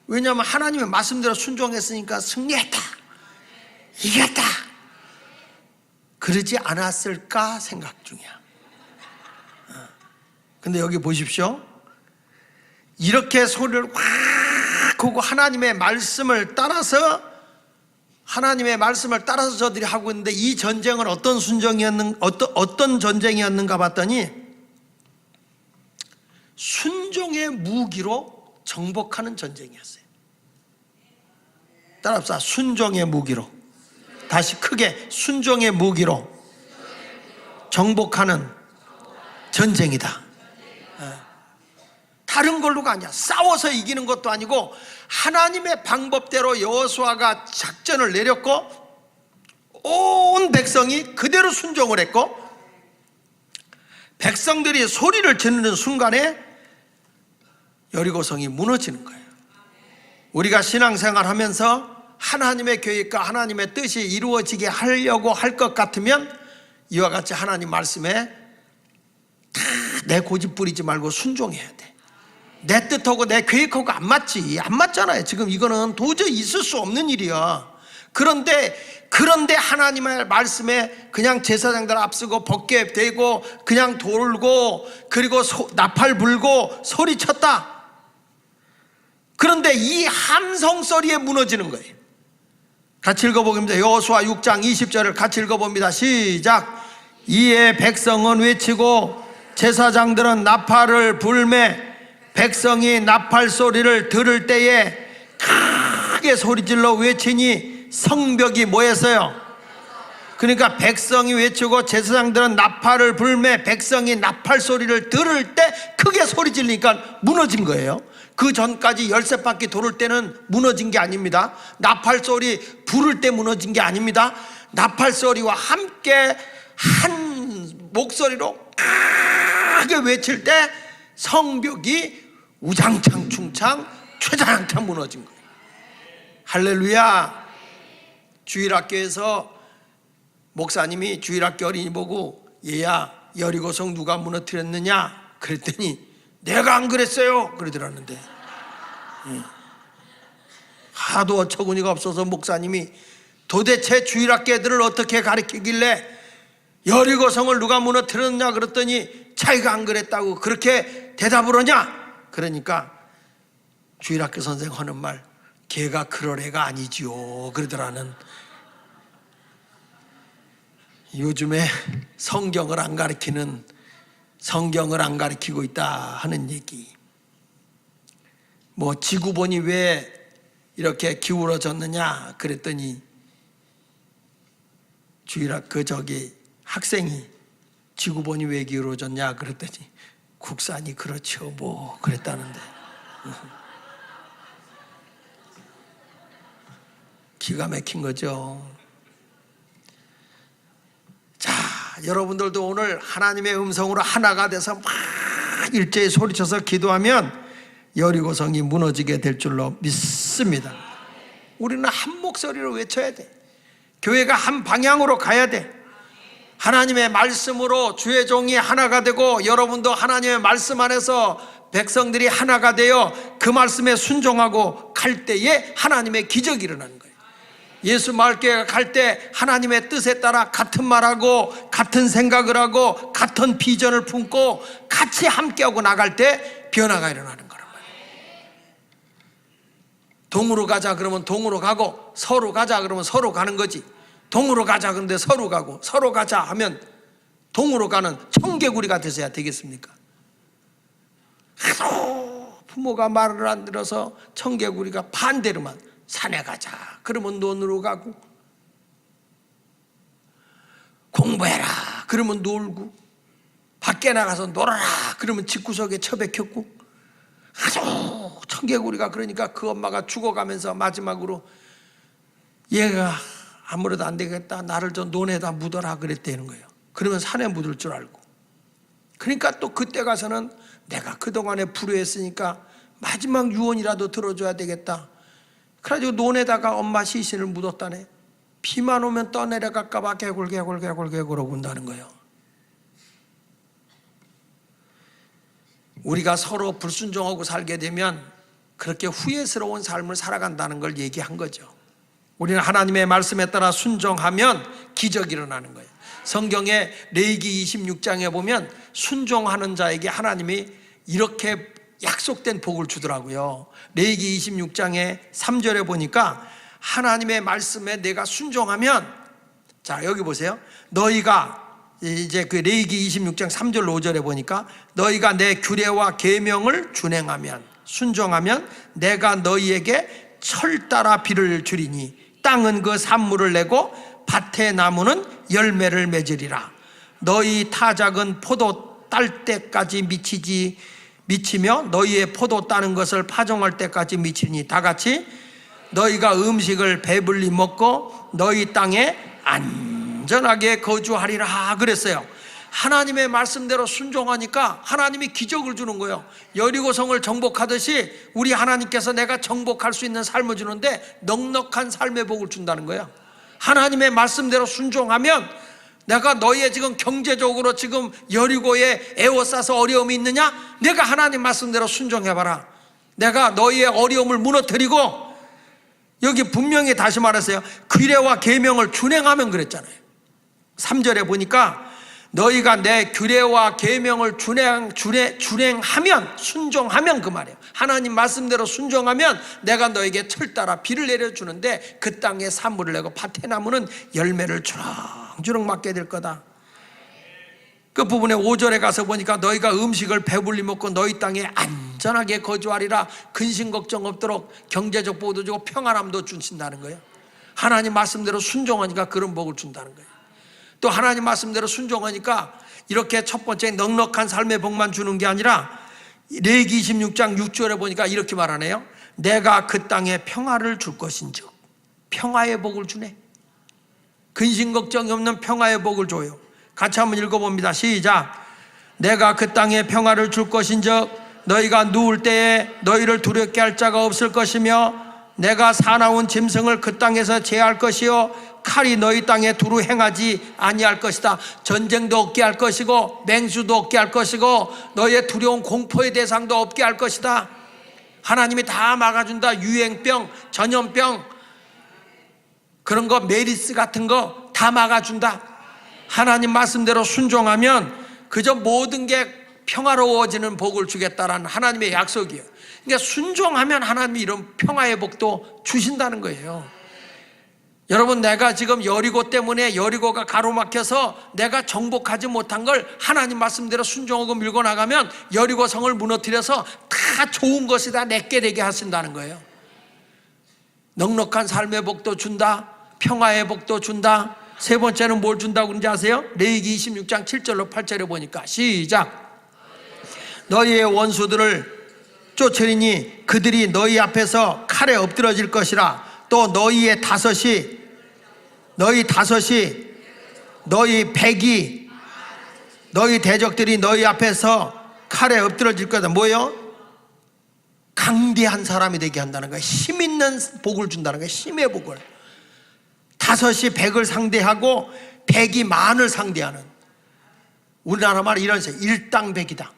왜냐하면 하나님의 말씀대로 순종했으니까 승리했다. 이겼다. 그러지 않았을까 생각 중이야. 근데 여기 보십시오. 이렇게 소리를 확 하고 하나님의 말씀을 따라서 저들이 하고 있는데, 이 전쟁은 어떤 전쟁이었는가 봤더니 순종의 무기로 정복하는 전쟁이었어요. 따라합시다. 순종의 무기로. 다시 크게, 순종의 무기로 정복하는 전쟁이다. 다른 걸로가 아니야. 싸워서 이기는 것도 아니고 하나님의 방법대로 여호수아가 작전을 내렸고 온 백성이 그대로 순종을 했고, 백성들이 소리를 지르는 순간에 여리고성이 무너지는 거예요. 우리가 신앙생활 하면서 하나님의 계획과 하나님의 뜻이 이루어지게 하려고 할 것 같으면 이와 같이 하나님 말씀에 다 내 고집 부리지 말고 순종해야 돼. 내 뜻하고 내 계획하고 안 맞잖아요. 지금 이거는 도저히 있을 수 없는 일이야. 그런데 하나님의 말씀에 그냥 제사장들 앞서고 벗게 되고 그냥 돌고 그리고 나팔 불고 소리쳤다. 그런데 이 함성 소리에 무너지는 거예요. 같이 읽어보겠습니다. 여호수아 6장 20절을 같이 읽어봅니다. 시작. 이에 백성은 외치고 제사장들은 나팔을 불매 백성이 나팔 소리를 들을 때에 크게 소리질러 외치니 성벽이 뭐였어요? 그러니까 백성이 외치고 제사장들은 나팔을 불매 백성이 나팔 소리를 들을 때 크게 소리 지르니까 무너진 거예요. 그 전까지 13바퀴 돌을 때는 무너진 게 아닙니다. 나팔 소리 부를 때 무너진 게 아닙니다. 나팔 소리와 함께 한 목소리로 크게 외칠 때 성벽이 우장창 충창 최장창 무너진 거예요. 할렐루야. 주일학교에서 목사님이 주일학교 어린이 보고 얘야 여리고성 누가 무너뜨렸느냐 그랬더니 내가 안 그랬어요 그러더라는데, 하도 어처구니가 없어서 목사님이 도대체 주일학교 애들을 어떻게 가르치길래 여리고성을 누가 무너뜨렸냐 그랬더니 자기가 안 그랬다고 그렇게 대답을 하냐. 그러니까 주일학교 선생 하는 말, 걔가 그럴 애가 아니지요 그러더라는. 요즘에 성경을 안 가르치고 있다 하는 얘기. 뭐 지구본이 왜 이렇게 기울어졌느냐 그랬더니 주일학교 학생이 지구본이 왜 기울어졌냐 그랬더니 국산이 그렇죠 뭐 그랬다는데. 기가 막힌 거죠. 자, 여러분들도 오늘 하나님의 음성으로 하나가 돼서 막 일제히 소리쳐서 기도하면 여리고성이 무너지게 될 줄로 믿습니다. 우리는 한 목소리로 외쳐야 돼. 교회가 한 방향으로 가야 돼. 하나님의 말씀으로 주의 종이 하나가 되고, 여러분도 하나님의 말씀 안에서 백성들이 하나가 되어 그 말씀에 순종하고 갈 때에 하나님의 기적이 일어나는 거예요. 예수 마을교회가 갈 때 하나님의 뜻에 따라 같은 말하고 같은 생각을 하고 같은 비전을 품고 같이 함께하고 나갈 때 변화가 일어나는 거란 말이에요. 동으로 가자 그러면 동으로 가고, 서로 가자 그러면 서로 가는 거지. 동으로 가자 그런데 서로 가고, 서로 가자 하면 동으로 가는 청개구리가 되셔야 되겠습니까? 하도 부모가 말을 안 들어서 청개구리가 반대로만, 산에 가자 그러면 논으로 가고, 공부해라 그러면 놀고, 밖에 나가서 놀아라 그러면 집구석에 처박혔고, 아주 청개구리가. 그러니까 그 엄마가 죽어가면서 마지막으로 얘가 아무래도 안 되겠다, 나를 저 논에다 묻어라 그랬다는 거예요. 그러면 산에 묻을 줄 알고. 그러니까 또 그때 가서는 내가 그동안에 불효했으니까 마지막 유언이라도 들어줘야 되겠다. 그래가지고 논에다가 엄마 시신을 묻었다네. 비만 오면 떠내려갈까봐 개굴 온다는 거예요. 우리가 서로 불순종하고 살게 되면 그렇게 후회스러운 삶을 살아간다는 걸 얘기한 거죠. 우리는 하나님의 말씀에 따라 순종하면 기적이 일어나는 거예요. 성경의 레위기 26장에 보면 순종하는 자에게 하나님이 이렇게 약속된 복을 주더라고요. 레위기 26장의 3절에 보니까 하나님의 말씀에 내가 순종하면, 자 여기 보세요. 너희가 이제 그 레위기 26장 3절 5절에 보니까 너희가 내 규례와 계명을 준행하면, 순종하면 내가 너희에게 철 따라 비를 주리니 땅은 그 산물을 내고 밭의 나무는 열매를 맺으리라. 너희 타작은 포도 딸 때까지 미치며 너희의 포도 따는 것을 파종할 때까지 미치니 다 같이 너희가 음식을 배불리 먹고 너희 땅에 안전하게 거주하리라 그랬어요. 하나님의 말씀대로 순종하니까 하나님이 기적을 주는 거예요. 여리고성을 정복하듯이 우리 하나님께서 내가 정복할 수 있는 삶을 주는데 넉넉한 삶의 복을 준다는 거예요. 하나님의 말씀대로 순종하면, 내가 너희의 지금 경제적으로 지금 여리고에 에워싸서 어려움이 있느냐? 내가 하나님 말씀대로 순종해봐라. 내가 너희의 어려움을 무너뜨리고, 여기 분명히 다시 말했어요. 규례와 계명을 준행하면 그랬잖아요. 3절에 보니까 너희가 내 규례와 계명을 준행하면, 순종하면 그 말이에요. 하나님 말씀대로 순종하면 내가 너에게 철 따라 비를 내려주는데 그 땅에 산물을 내고 밭의 나무는 열매를 주렁주렁 맞게 될 거다. 그 부분에 5절에 가서 보니까 너희가 음식을 배불리 먹고 너희 땅에 안전하게 거주하리라. 근심 걱정 없도록 경제적 보호도 주고 평안함도 주신다는 거예요. 하나님 말씀대로 순종하니까 그런 복을 준다는 거예요. 또 하나님 말씀대로 순종하니까 이렇게 첫 번째 넉넉한 삶의 복만 주는 게 아니라 레위기 26장 6절에 보니까 이렇게 말하네요. 내가 그 땅에 평화를 줄 것인즉, 평화의 복을 주네. 근심 걱정이 없는 평화의 복을 줘요. 같이 한번 읽어봅니다. 시작. 내가 그 땅에 평화를 줄 것인즉 너희가 누울 때에 너희를 두렵게 할 자가 없을 것이며 내가 사나운 짐승을 그 땅에서 제할 것이요 칼이 너희 땅에 두루 행하지 아니할 것이다. 전쟁도 없게 할 것이고 맹수도 없게 할 것이고 너희의 두려운 공포의 대상도 없게 할 것이다. 하나님이 다 막아준다. 유행병, 전염병, 그런 거, 메리스 같은 거 다 막아준다. 하나님 말씀대로 순종하면 그저 모든 게 평화로워지는 복을 주겠다라는 하나님의 약속이에요. 그러니까 순종하면 하나님이 이런 평화의 복도 주신다는 거예요. 여러분, 내가 지금 여리고 때문에 여리고가 가로막혀서 내가 정복하지 못한 걸 하나님 말씀대로 순종하고 밀고 나가면 여리고 성을 무너뜨려서 다 좋은 것이 다 내게 되게 하신다는 거예요. 넉넉한 삶의 복도 준다. 평화의 복도 준다. 세 번째는 뭘 준다고 그런지 아세요? 레위기 26장 7절로 8절에 보니까 시작. 너희의 원수들을 쫓으리니 그들이 너희 앞에서 칼에 엎드러질 것이라. 또 너희 다섯이 너희 백이 너희 대적들이 너희 앞에서 칼에 엎드러질 거다. 뭐예요? 강대한 사람이 되게 한다는 거예요. 힘 있는 복을 준다는 거예요. 힘의 복을. 다섯이 백을 상대하고 백이 만을 상대하는, 우리나라 말 이런 식, 일당백이다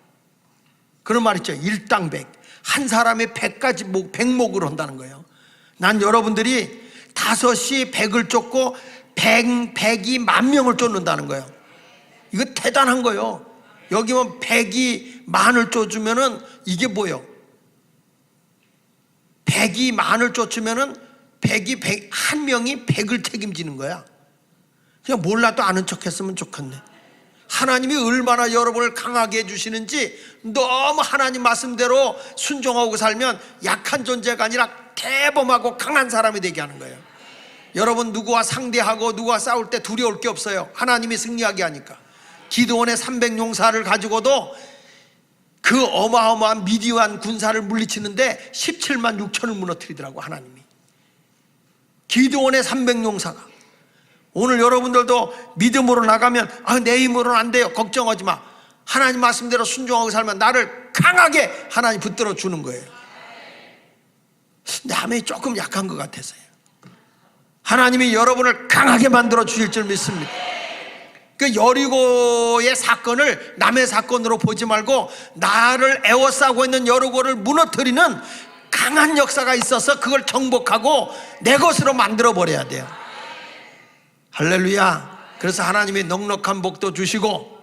그런 말 있죠. 일당백. 한 사람이 백목을 한다는 거예요. 난 여러분들이 다섯이 백을 쫓고 백이 만 명을 쫓는다는 거예요. 이거 대단한 거예요. 여기면 백이 만을 쫓으면은 이게 뭐예요? 백이 만을 쫓으면은 한 명이 백을 책임지는 거야. 그냥 몰라도 아는 척 했으면 좋겠네. 하나님이 얼마나 여러분을 강하게 해주시는지, 너무 하나님 말씀대로 순종하고 살면 약한 존재가 아니라 대범하고 강한 사람이 되게 하는 거예요. 여러분, 누구와 상대하고 누구와 싸울 때 두려울 게 없어요. 하나님이 승리하게 하니까. 기드온의 300용사를 가지고도 그 어마어마한 미디안 군사를 물리치는데 17만 6천을 무너뜨리더라고, 하나님이. 기드온의 300용사가. 오늘 여러분들도 믿음으로 나가면 내 힘으로는 안 돼요. 걱정하지 마. 하나님 말씀대로 순종하고 살면 나를 강하게 하나님 붙들어 주는 거예요. 남의 조금 약한 것 같아서요. 하나님이 여러분을 강하게 만들어 주실 줄 믿습니다. 그 여리고의 사건을 남의 사건으로 보지 말고 나를 애워싸고 있는 여리고를 무너뜨리는 강한 역사가 있어서 그걸 정복하고 내 것으로 만들어 버려야 돼요. 할렐루야. 그래서 하나님이 넉넉한 복도 주시고,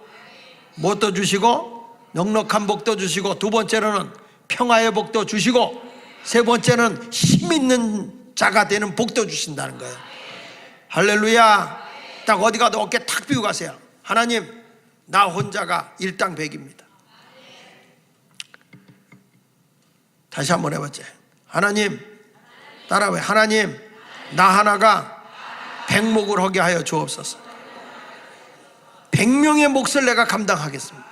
무엇도 주시고? 넉넉한 복도 주시고, 두 번째로는 평화의 복도 주시고, 세 번째는 힘 있는 자가 되는 복도 주신다는 거예요. 할렐루야. 딱 어디 가도 어깨 탁 펴고 가세요. 하나님, 나 혼자가 일당백입니다. 다시 한번 해보죠. 하나님, 따라해. 하나님, 나 하나가 백목을 하게 하여 주옵소서. 100명의 몫을 내가 감당하겠습니다.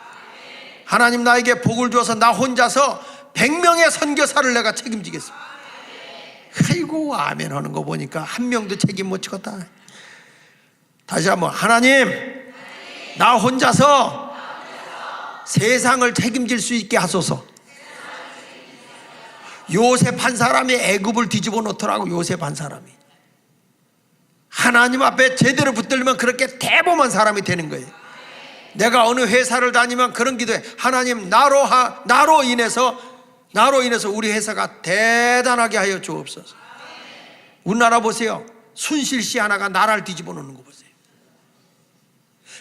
하나님, 나에게 복을 주어서 나 혼자서 100명의 선교사를 내가 책임지겠습니다. 아이고, 아멘 하는 거 보니까 한 명도 책임 못 지겠다. 다시 한번. 하나님, 나 혼자서 세상을 책임질 수 있게 하소서. 요셉 한 사람이 애굽을 뒤집어 놓더라고. 요셉 한 사람이 하나님 앞에 제대로 붙들면 그렇게 대범한 사람이 되는 거예요. 내가 어느 회사를 다니면 그런 기도해. 하나님, 나로 인해서 우리 회사가 대단하게 하여 주옵소서. 우리나라 보세요. 순실씨 하나가 나라를 뒤집어 놓는 거 보세요.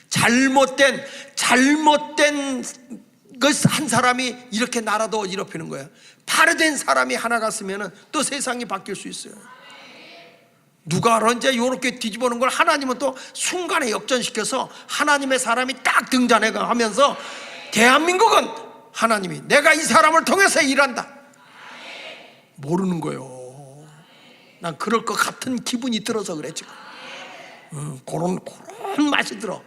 잘못된 것 한 사람이 이렇게 나라도 이렇게는 거예요. 바르된 사람이 하나 갔으면 또 세상이 바뀔 수 있어요. 누가 언제 이렇게 뒤집어놓은 걸 하나님은 또 순간에 역전시켜서 하나님의 사람이 딱 등장해가 하면서 대한민국은 하나님이 내가 이 사람을 통해서 일한다. 모르는 거예요. 난 그럴 것 같은 기분이 들어서 그래 지금. 그런 맛이 들어.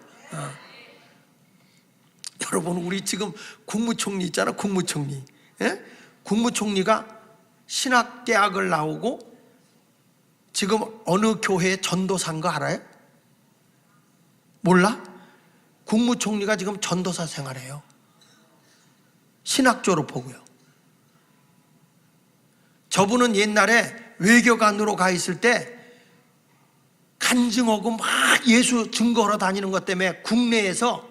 여러분, 우리 지금 국무총리 있잖아. 국무총리. 예? 국무총리가 신학대학을 나오고 지금 어느 교회에 전도사인 거 알아요? 몰라? 국무총리가 지금 전도사 생활해요. 신학 졸업하고요. 저분은 옛날에 외교관으로 가 있을 때 간증하고 막 예수 증거하러 다니는 것 때문에 국내에서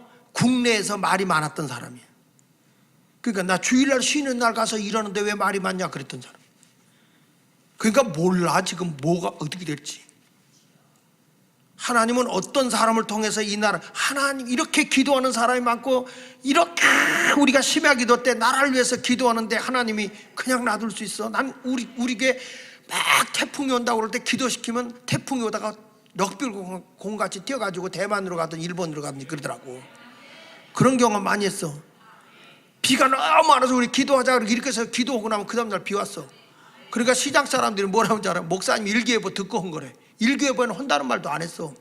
말이 많았던 사람이에요. 그러니까 나 주일날 쉬는 날 가서 이러는데 왜 말이 많냐 그랬던 사람. 그러니까 몰라 지금 뭐가 어떻게 될지. 하나님은 어떤 사람을 통해서 이 나라, 하나님 이렇게 기도하는 사람이 많고, 이렇게 우리가 심야 기도 때 나라를 위해서 기도하는데 하나님이 그냥 놔둘 수 있어? 난 우리에게 막 태풍이 온다고 그럴 때 기도시키면 태풍이 오다가 럭비공같이 뛰어가지고 대만으로 가든 일본으로 가든 그러더라고. 그런 경험 많이 했어. 비가 너무 많아서 우리 기도하자 이렇게 해서 기도하고 나면 그 다음날 비 왔어. 그러니까 시장 사람들이 뭐라고 하는지 알아? 목사님 일기예보 듣고 한 거래. 일기예보에는 한다는 말도 안 했어.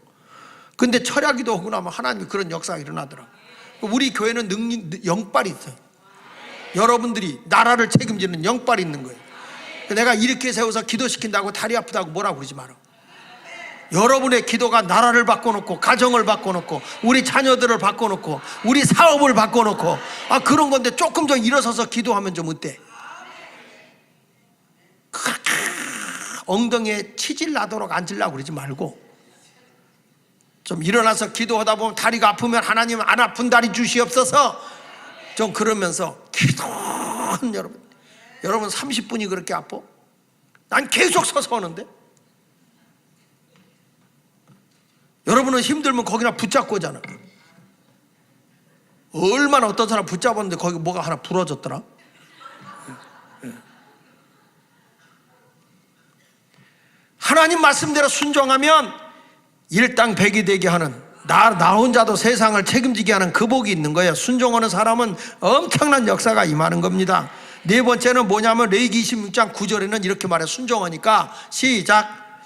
근데 철야기도 하고 나면 하나님이 그런 역사가 일어나더라고. 우리 교회는 영빨이 있어요. 여러분들이 나라를 책임지는 영빨이 있는 거예요. 내가 이렇게 세워서 기도시킨다고 다리 아프다고 뭐라고 그러지 마라. 여러분의 기도가 나라를 바꿔놓고, 가정을 바꿔놓고, 우리 자녀들을 바꿔놓고, 우리 사업을 바꿔놓고, 그런 건데 조금 더 일어서서 기도하면 좀 어때? 엉덩이에 치질 나도록 앉으려고 그러지 말고 좀 일어나서 기도하다 보면 다리가 아프면 하나님 안 아픈 다리 주시옵소서 좀 그러면서 기도하는 여러분 30분이 그렇게 아파? 난 계속 서서 하는데. 여러분은 힘들면 거기나 붙잡고 오잖아. 얼마나 어떤 사람 붙잡았는데 거기 뭐가 하나 부러졌더라. 하나님 말씀대로 순종하면 일당백이 되게 하는, 나 혼자도 세상을 책임지게 하는 그 복이 있는 거예요. 순종하는 사람은 엄청난 역사가 임하는 겁니다. 네 번째는 뭐냐면 레위기 26장 9절에는 이렇게 말해요. 순종하니까 시작.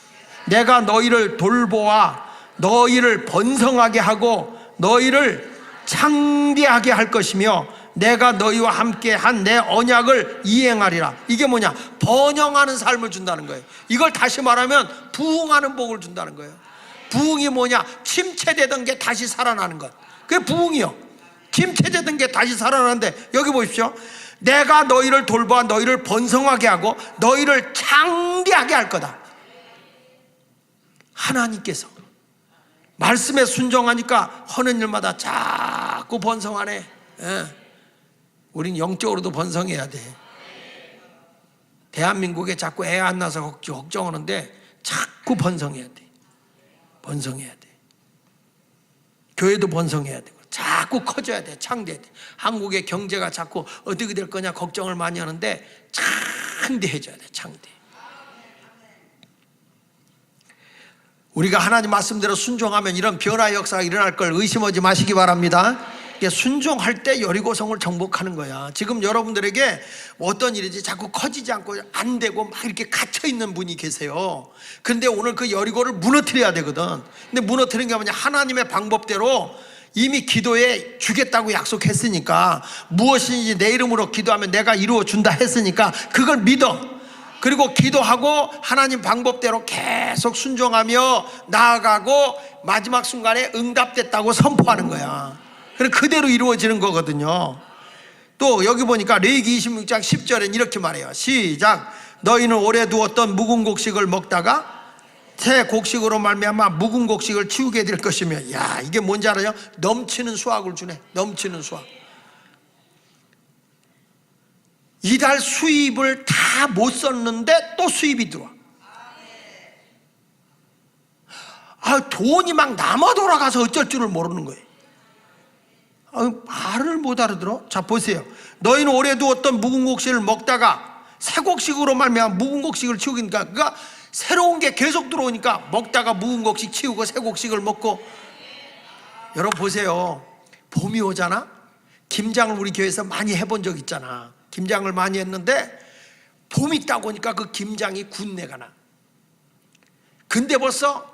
내가 너희를 돌보아 너희를 번성하게 하고 너희를 창대하게 할 것이며 내가 너희와 함께 한 내 언약을 이행하리라. 이게 뭐냐? 번영하는 삶을 준다는 거예요. 이걸 다시 말하면 부흥하는 복을 준다는 거예요. 부흥이 뭐냐? 침체되던 게 다시 살아나는 것. 그게 부흥이요. 침체되던 게 다시 살아나는데 여기 보십시오. 내가 너희를 돌보아 너희를 번성하게 하고 너희를 창대하게 할 거다. 하나님께서 말씀에 순종하니까 하는 일마다 자꾸 번성하네. 우린 영적으로도 번성해야 돼. 대한민국에 자꾸 애 안 낳아서 걱정하는데 자꾸 번성해야 돼. 번성해야 돼. 교회도 번성해야 되고 자꾸 커져야 돼. 창대해야 돼. 한국의 경제가 자꾸 어떻게 될 거냐 걱정을 많이 하는데 창대해져야 돼. 창대. 우리가 하나님 말씀대로 순종하면 이런 변화의 역사가 일어날 걸 의심하지 마시기 바랍니다. 순종할 때 여리고성을 정복하는 거야. 지금 여러분들에게 어떤 일이지 자꾸 커지지 않고 안 되고 막 이렇게 갇혀있는 분이 계세요. 근데 오늘 그 여리고를 무너뜨려야 되거든. 근데 무너뜨리는 게 뭐냐? 하나님의 방법대로 이미 기도에 주겠다고 약속했으니까, 무엇인지 내 이름으로 기도하면 내가 이루어 준다 했으니까 그걸 믿어. 그리고 기도하고 하나님 방법대로 계속 순종하며 나아가고 마지막 순간에 응답됐다고 선포하는 거야. 그대로 이루어지는 거거든요. 또 여기 보니까 레위기 26장 10절엔 이렇게 말해요. 시작. 너희는 오래 두었던 묵은 곡식을 먹다가 새 곡식으로 말미암아 묵은 곡식을 치우게 될 것이며. 야, 이게 뭔지 알아요? 넘치는 수확을 주네. 넘치는 수확. 이달 수입을 다 못 썼는데 또 수입이 들어와. 돈이 막 남아 돌아가서 어쩔 줄을 모르는 거예요. 말을 못 알아들어? 자, 보세요. 너희는 오래 두었던 묵은 곡식을 먹다가 새 곡식으로 말미암아 묵은 곡식을 치우니까, 그러니까 새로운 게 계속 들어오니까 먹다가 묵은 곡식 치우고 새 곡식을 먹고. 여러분 보세요. 봄이 오잖아. 김장을 우리 교회에서 많이 해본 적 있잖아. 김장을 많이 했는데 봄이 딱 오니까 그 김장이 군내가 나. 근데 벌써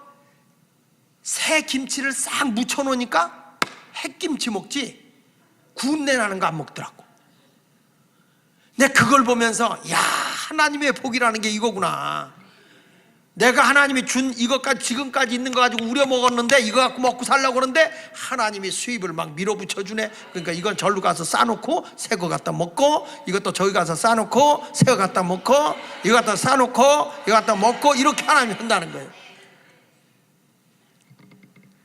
새 김치를 싹 묻혀놓으니까 햇김치 먹지 군내 나는 거 안 먹더라고. 내가 그걸 보면서 야, 하나님의 복이라는 게 이거구나. 내가 하나님이 준 이것까지 지금까지 있는 거 가지고 우려 먹었는데 이거 갖고 먹고 살려고 그러는데 하나님이 수입을 막 밀어붙여 주네. 그러니까 이건 절로 가서 싸놓고 새 거 갖다 먹고, 이것도 저기 가서 싸놓고 새 거 갖다 먹고, 이거 갖다 싸놓고 이거 갖다 먹고, 이렇게 하나님이 한다는 거예요.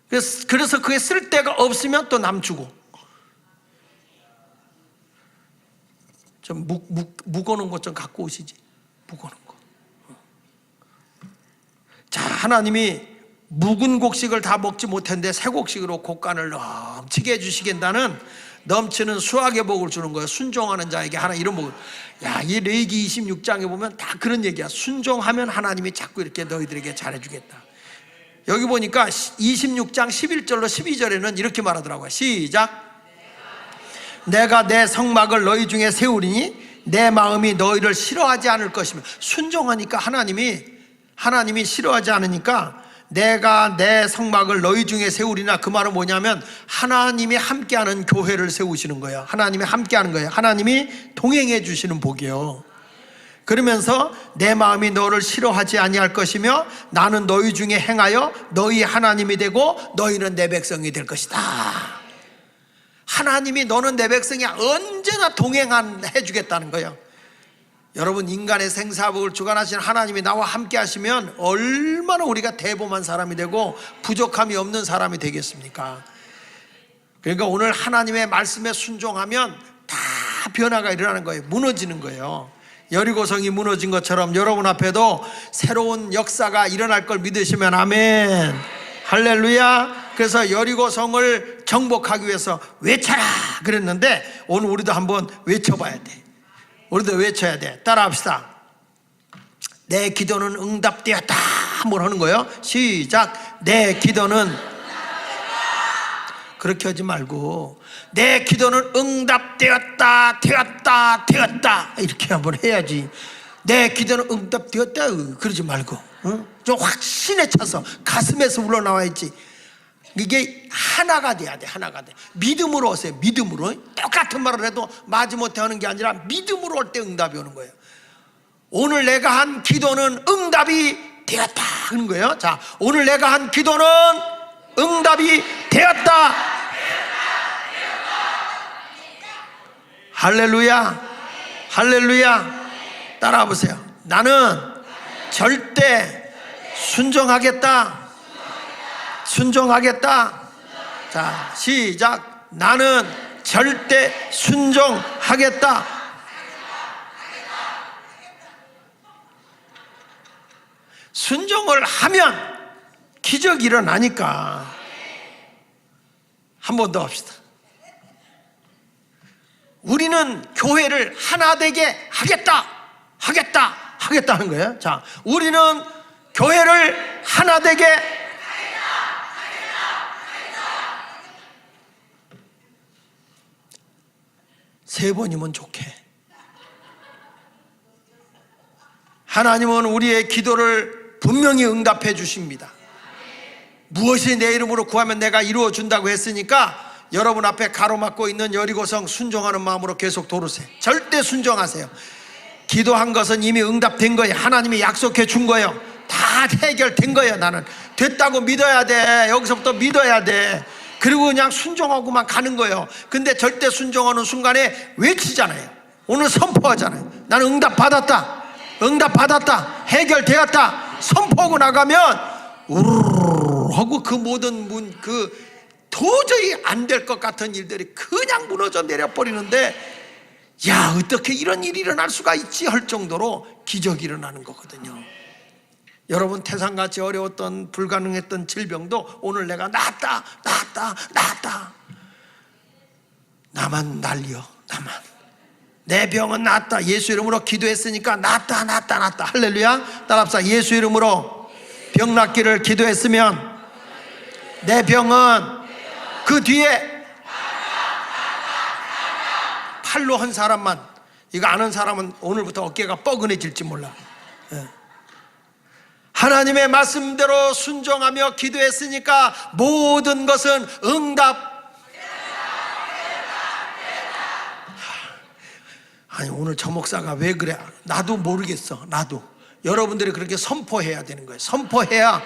그래서 그게 쓸 데가 없으면 또 남 주고. 좀 묵어놓은 것 좀 갖고 오시지. 묵어놓은 거. 자, 하나님이 묵은 곡식을 다 먹지 못했는데 새 곡식으로 곡간을 넘치게 해주시겠다는 넘치는 수확의 복을 주는 거예요. 순종하는 자에게 하나 이런 복을. 야, 이 레위기 26장에 보면 다 그런 얘기야. 순종하면 하나님이 자꾸 이렇게 너희들에게 잘해주겠다. 여기 보니까 26장 11절로 12절에는 이렇게 말하더라고요. 시작. 내가 내 성막을 너희 중에 세우리니 내 마음이 너희를 싫어하지 않을 것이며. 순종하니까 하나님이 싫어하지 않으니까 내가 내 성막을 너희 중에 세우리나. 그 말은 뭐냐면 하나님이 함께하는 교회를 세우시는 거예요. 하나님이 함께하는 거예요. 하나님이 동행해 주시는 복이요. 그러면서 내 마음이 너를 싫어하지 아니할 것이며 나는 너희 중에 행하여 너희 하나님이 되고 너희는 내 백성이 될 것이다. 하나님이 너는 내 백성이야 언제나 동행해 주겠다는 거예요. 여러분, 인간의 생사복을 주관하시는 하나님이 나와 함께 하시면 얼마나 우리가 대범한 사람이 되고 부족함이 없는 사람이 되겠습니까? 그러니까 오늘 하나님의 말씀에 순종하면 다 변화가 일어나는 거예요. 무너지는 거예요. 여리고성이 무너진 것처럼 여러분 앞에도 새로운 역사가 일어날 걸 믿으시면 아멘. 할렐루야. 그래서 여리고성을 정복하기 위해서 외쳐라 그랬는데 오늘 우리도 한번 외쳐봐야 돼. 우리도 외쳐야 돼. 따라합시다. 내 기도는 응답되었다. 뭘 하는 거예요? 시작. 내 기도는 그렇게 하지 말고 내 기도는 응답되었다. 되었다 이렇게 한번 해야지. 내 기도는 응답되었다 그러지 말고 좀 확신에 차서 가슴에서 우러나와야지. 이게 하나가 돼야 돼. 하나가 돼. 믿음으로 오세요. 믿음으로. 똑같은 말을 해도 마지못해 하는 게 아니라 믿음으로 올 때 응답이 오는 거예요. 오늘 내가 한 기도는 응답이 되었다 하는 거예요. 자, 오늘 내가 한 기도는 응답이 되었다. 할렐루야. 할렐루야. 따라와 보세요. 나는 절대 순종하겠다. 순종하겠다. 자, 시작. 나는 절대 순종하겠다. 순종을 하면 기적이 일어나니까. 한 번 더 합시다. 우리는 교회를 하나 되게 하겠다 하는 거예요. 자, 우리는 교회를 하나 되게 세 번이면 좋게. 하나님은 우리의 기도를 분명히 응답해 주십니다. 무엇이 내 이름으로 구하면 내가 이루어 준다고 했으니까 여러분 앞에 가로막고 있는 여리고성 순종하는 마음으로 계속 도르세요. 절대 순종하세요. 기도한 것은 이미 응답된 거예요. 하나님이 약속해 준 거예요. 다 해결된 거예요. 나는 됐다고 믿어야 돼. 여기서부터 믿어야 돼. 그리고 그냥 순종하고만 가는 거예요. 근데 절대 순종하는 순간에 외치잖아요. 오늘 선포하잖아요. 나는 응답 받았다. 응답 받았다. 해결되었다. 선포하고 나가면 우르르 하고 그 모든 도저히 안 될 것 같은 일들이 그냥 무너져 내려버리는데, 야, 어떻게 이런 일이 일어날 수가 있지 할 정도로 기적이 일어나는 거거든요. 여러분, 태산같이 어려웠던 불가능했던 질병도 오늘 내가 낫다. 나만 날려. 나만. 내 병은 낫다. 예수 이름으로 기도했으니까 낫다. 할렐루야. 따라합시다. 예수 이름으로 병 낫기를 기도했으면 내 병은 그 뒤에 팔로 한 사람만, 이거 아는 사람은 오늘부터 어깨가 뻐근해질지 몰라. 하나님의 말씀대로 순종하며 기도했으니까 모든 것은 응답. 아니, 오늘 저 목사가 왜 그래? 나도 모르겠어. 나도. 여러분들이 그렇게 선포해야 되는 거예요. 선포해야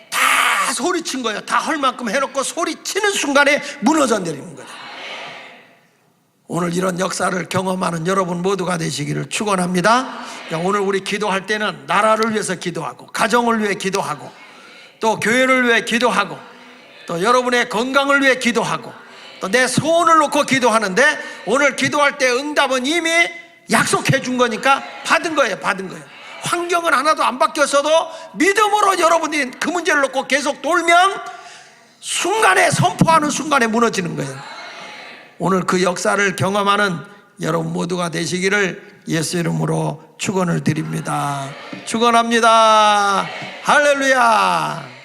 다 소리친 거예요. 다 할 만큼 해놓고 소리치는 순간에 무너져 내리는 거예요. 오늘 이런 역사를 경험하는 여러분 모두가 되시기를 축원합니다. 오늘 우리 기도할 때는 나라를 위해서 기도하고, 가정을 위해 기도하고, 또 교회를 위해 기도하고, 또 여러분의 건강을 위해 기도하고 또 내 소원을 놓고 기도하는데 오늘 기도할 때 응답은 이미 약속해 준 거니까 받은 거예요. 받은 거예요. 환경은 하나도 안 바뀌었어도 믿음으로 여러분이 그 문제를 놓고 계속 돌면 순간에, 선포하는 순간에 무너지는 거예요. 오늘 그 역사를 경험하는 여러분 모두가 되시기를 예수 이름으로 축원을 드립니다. 축원합니다. 할렐루야.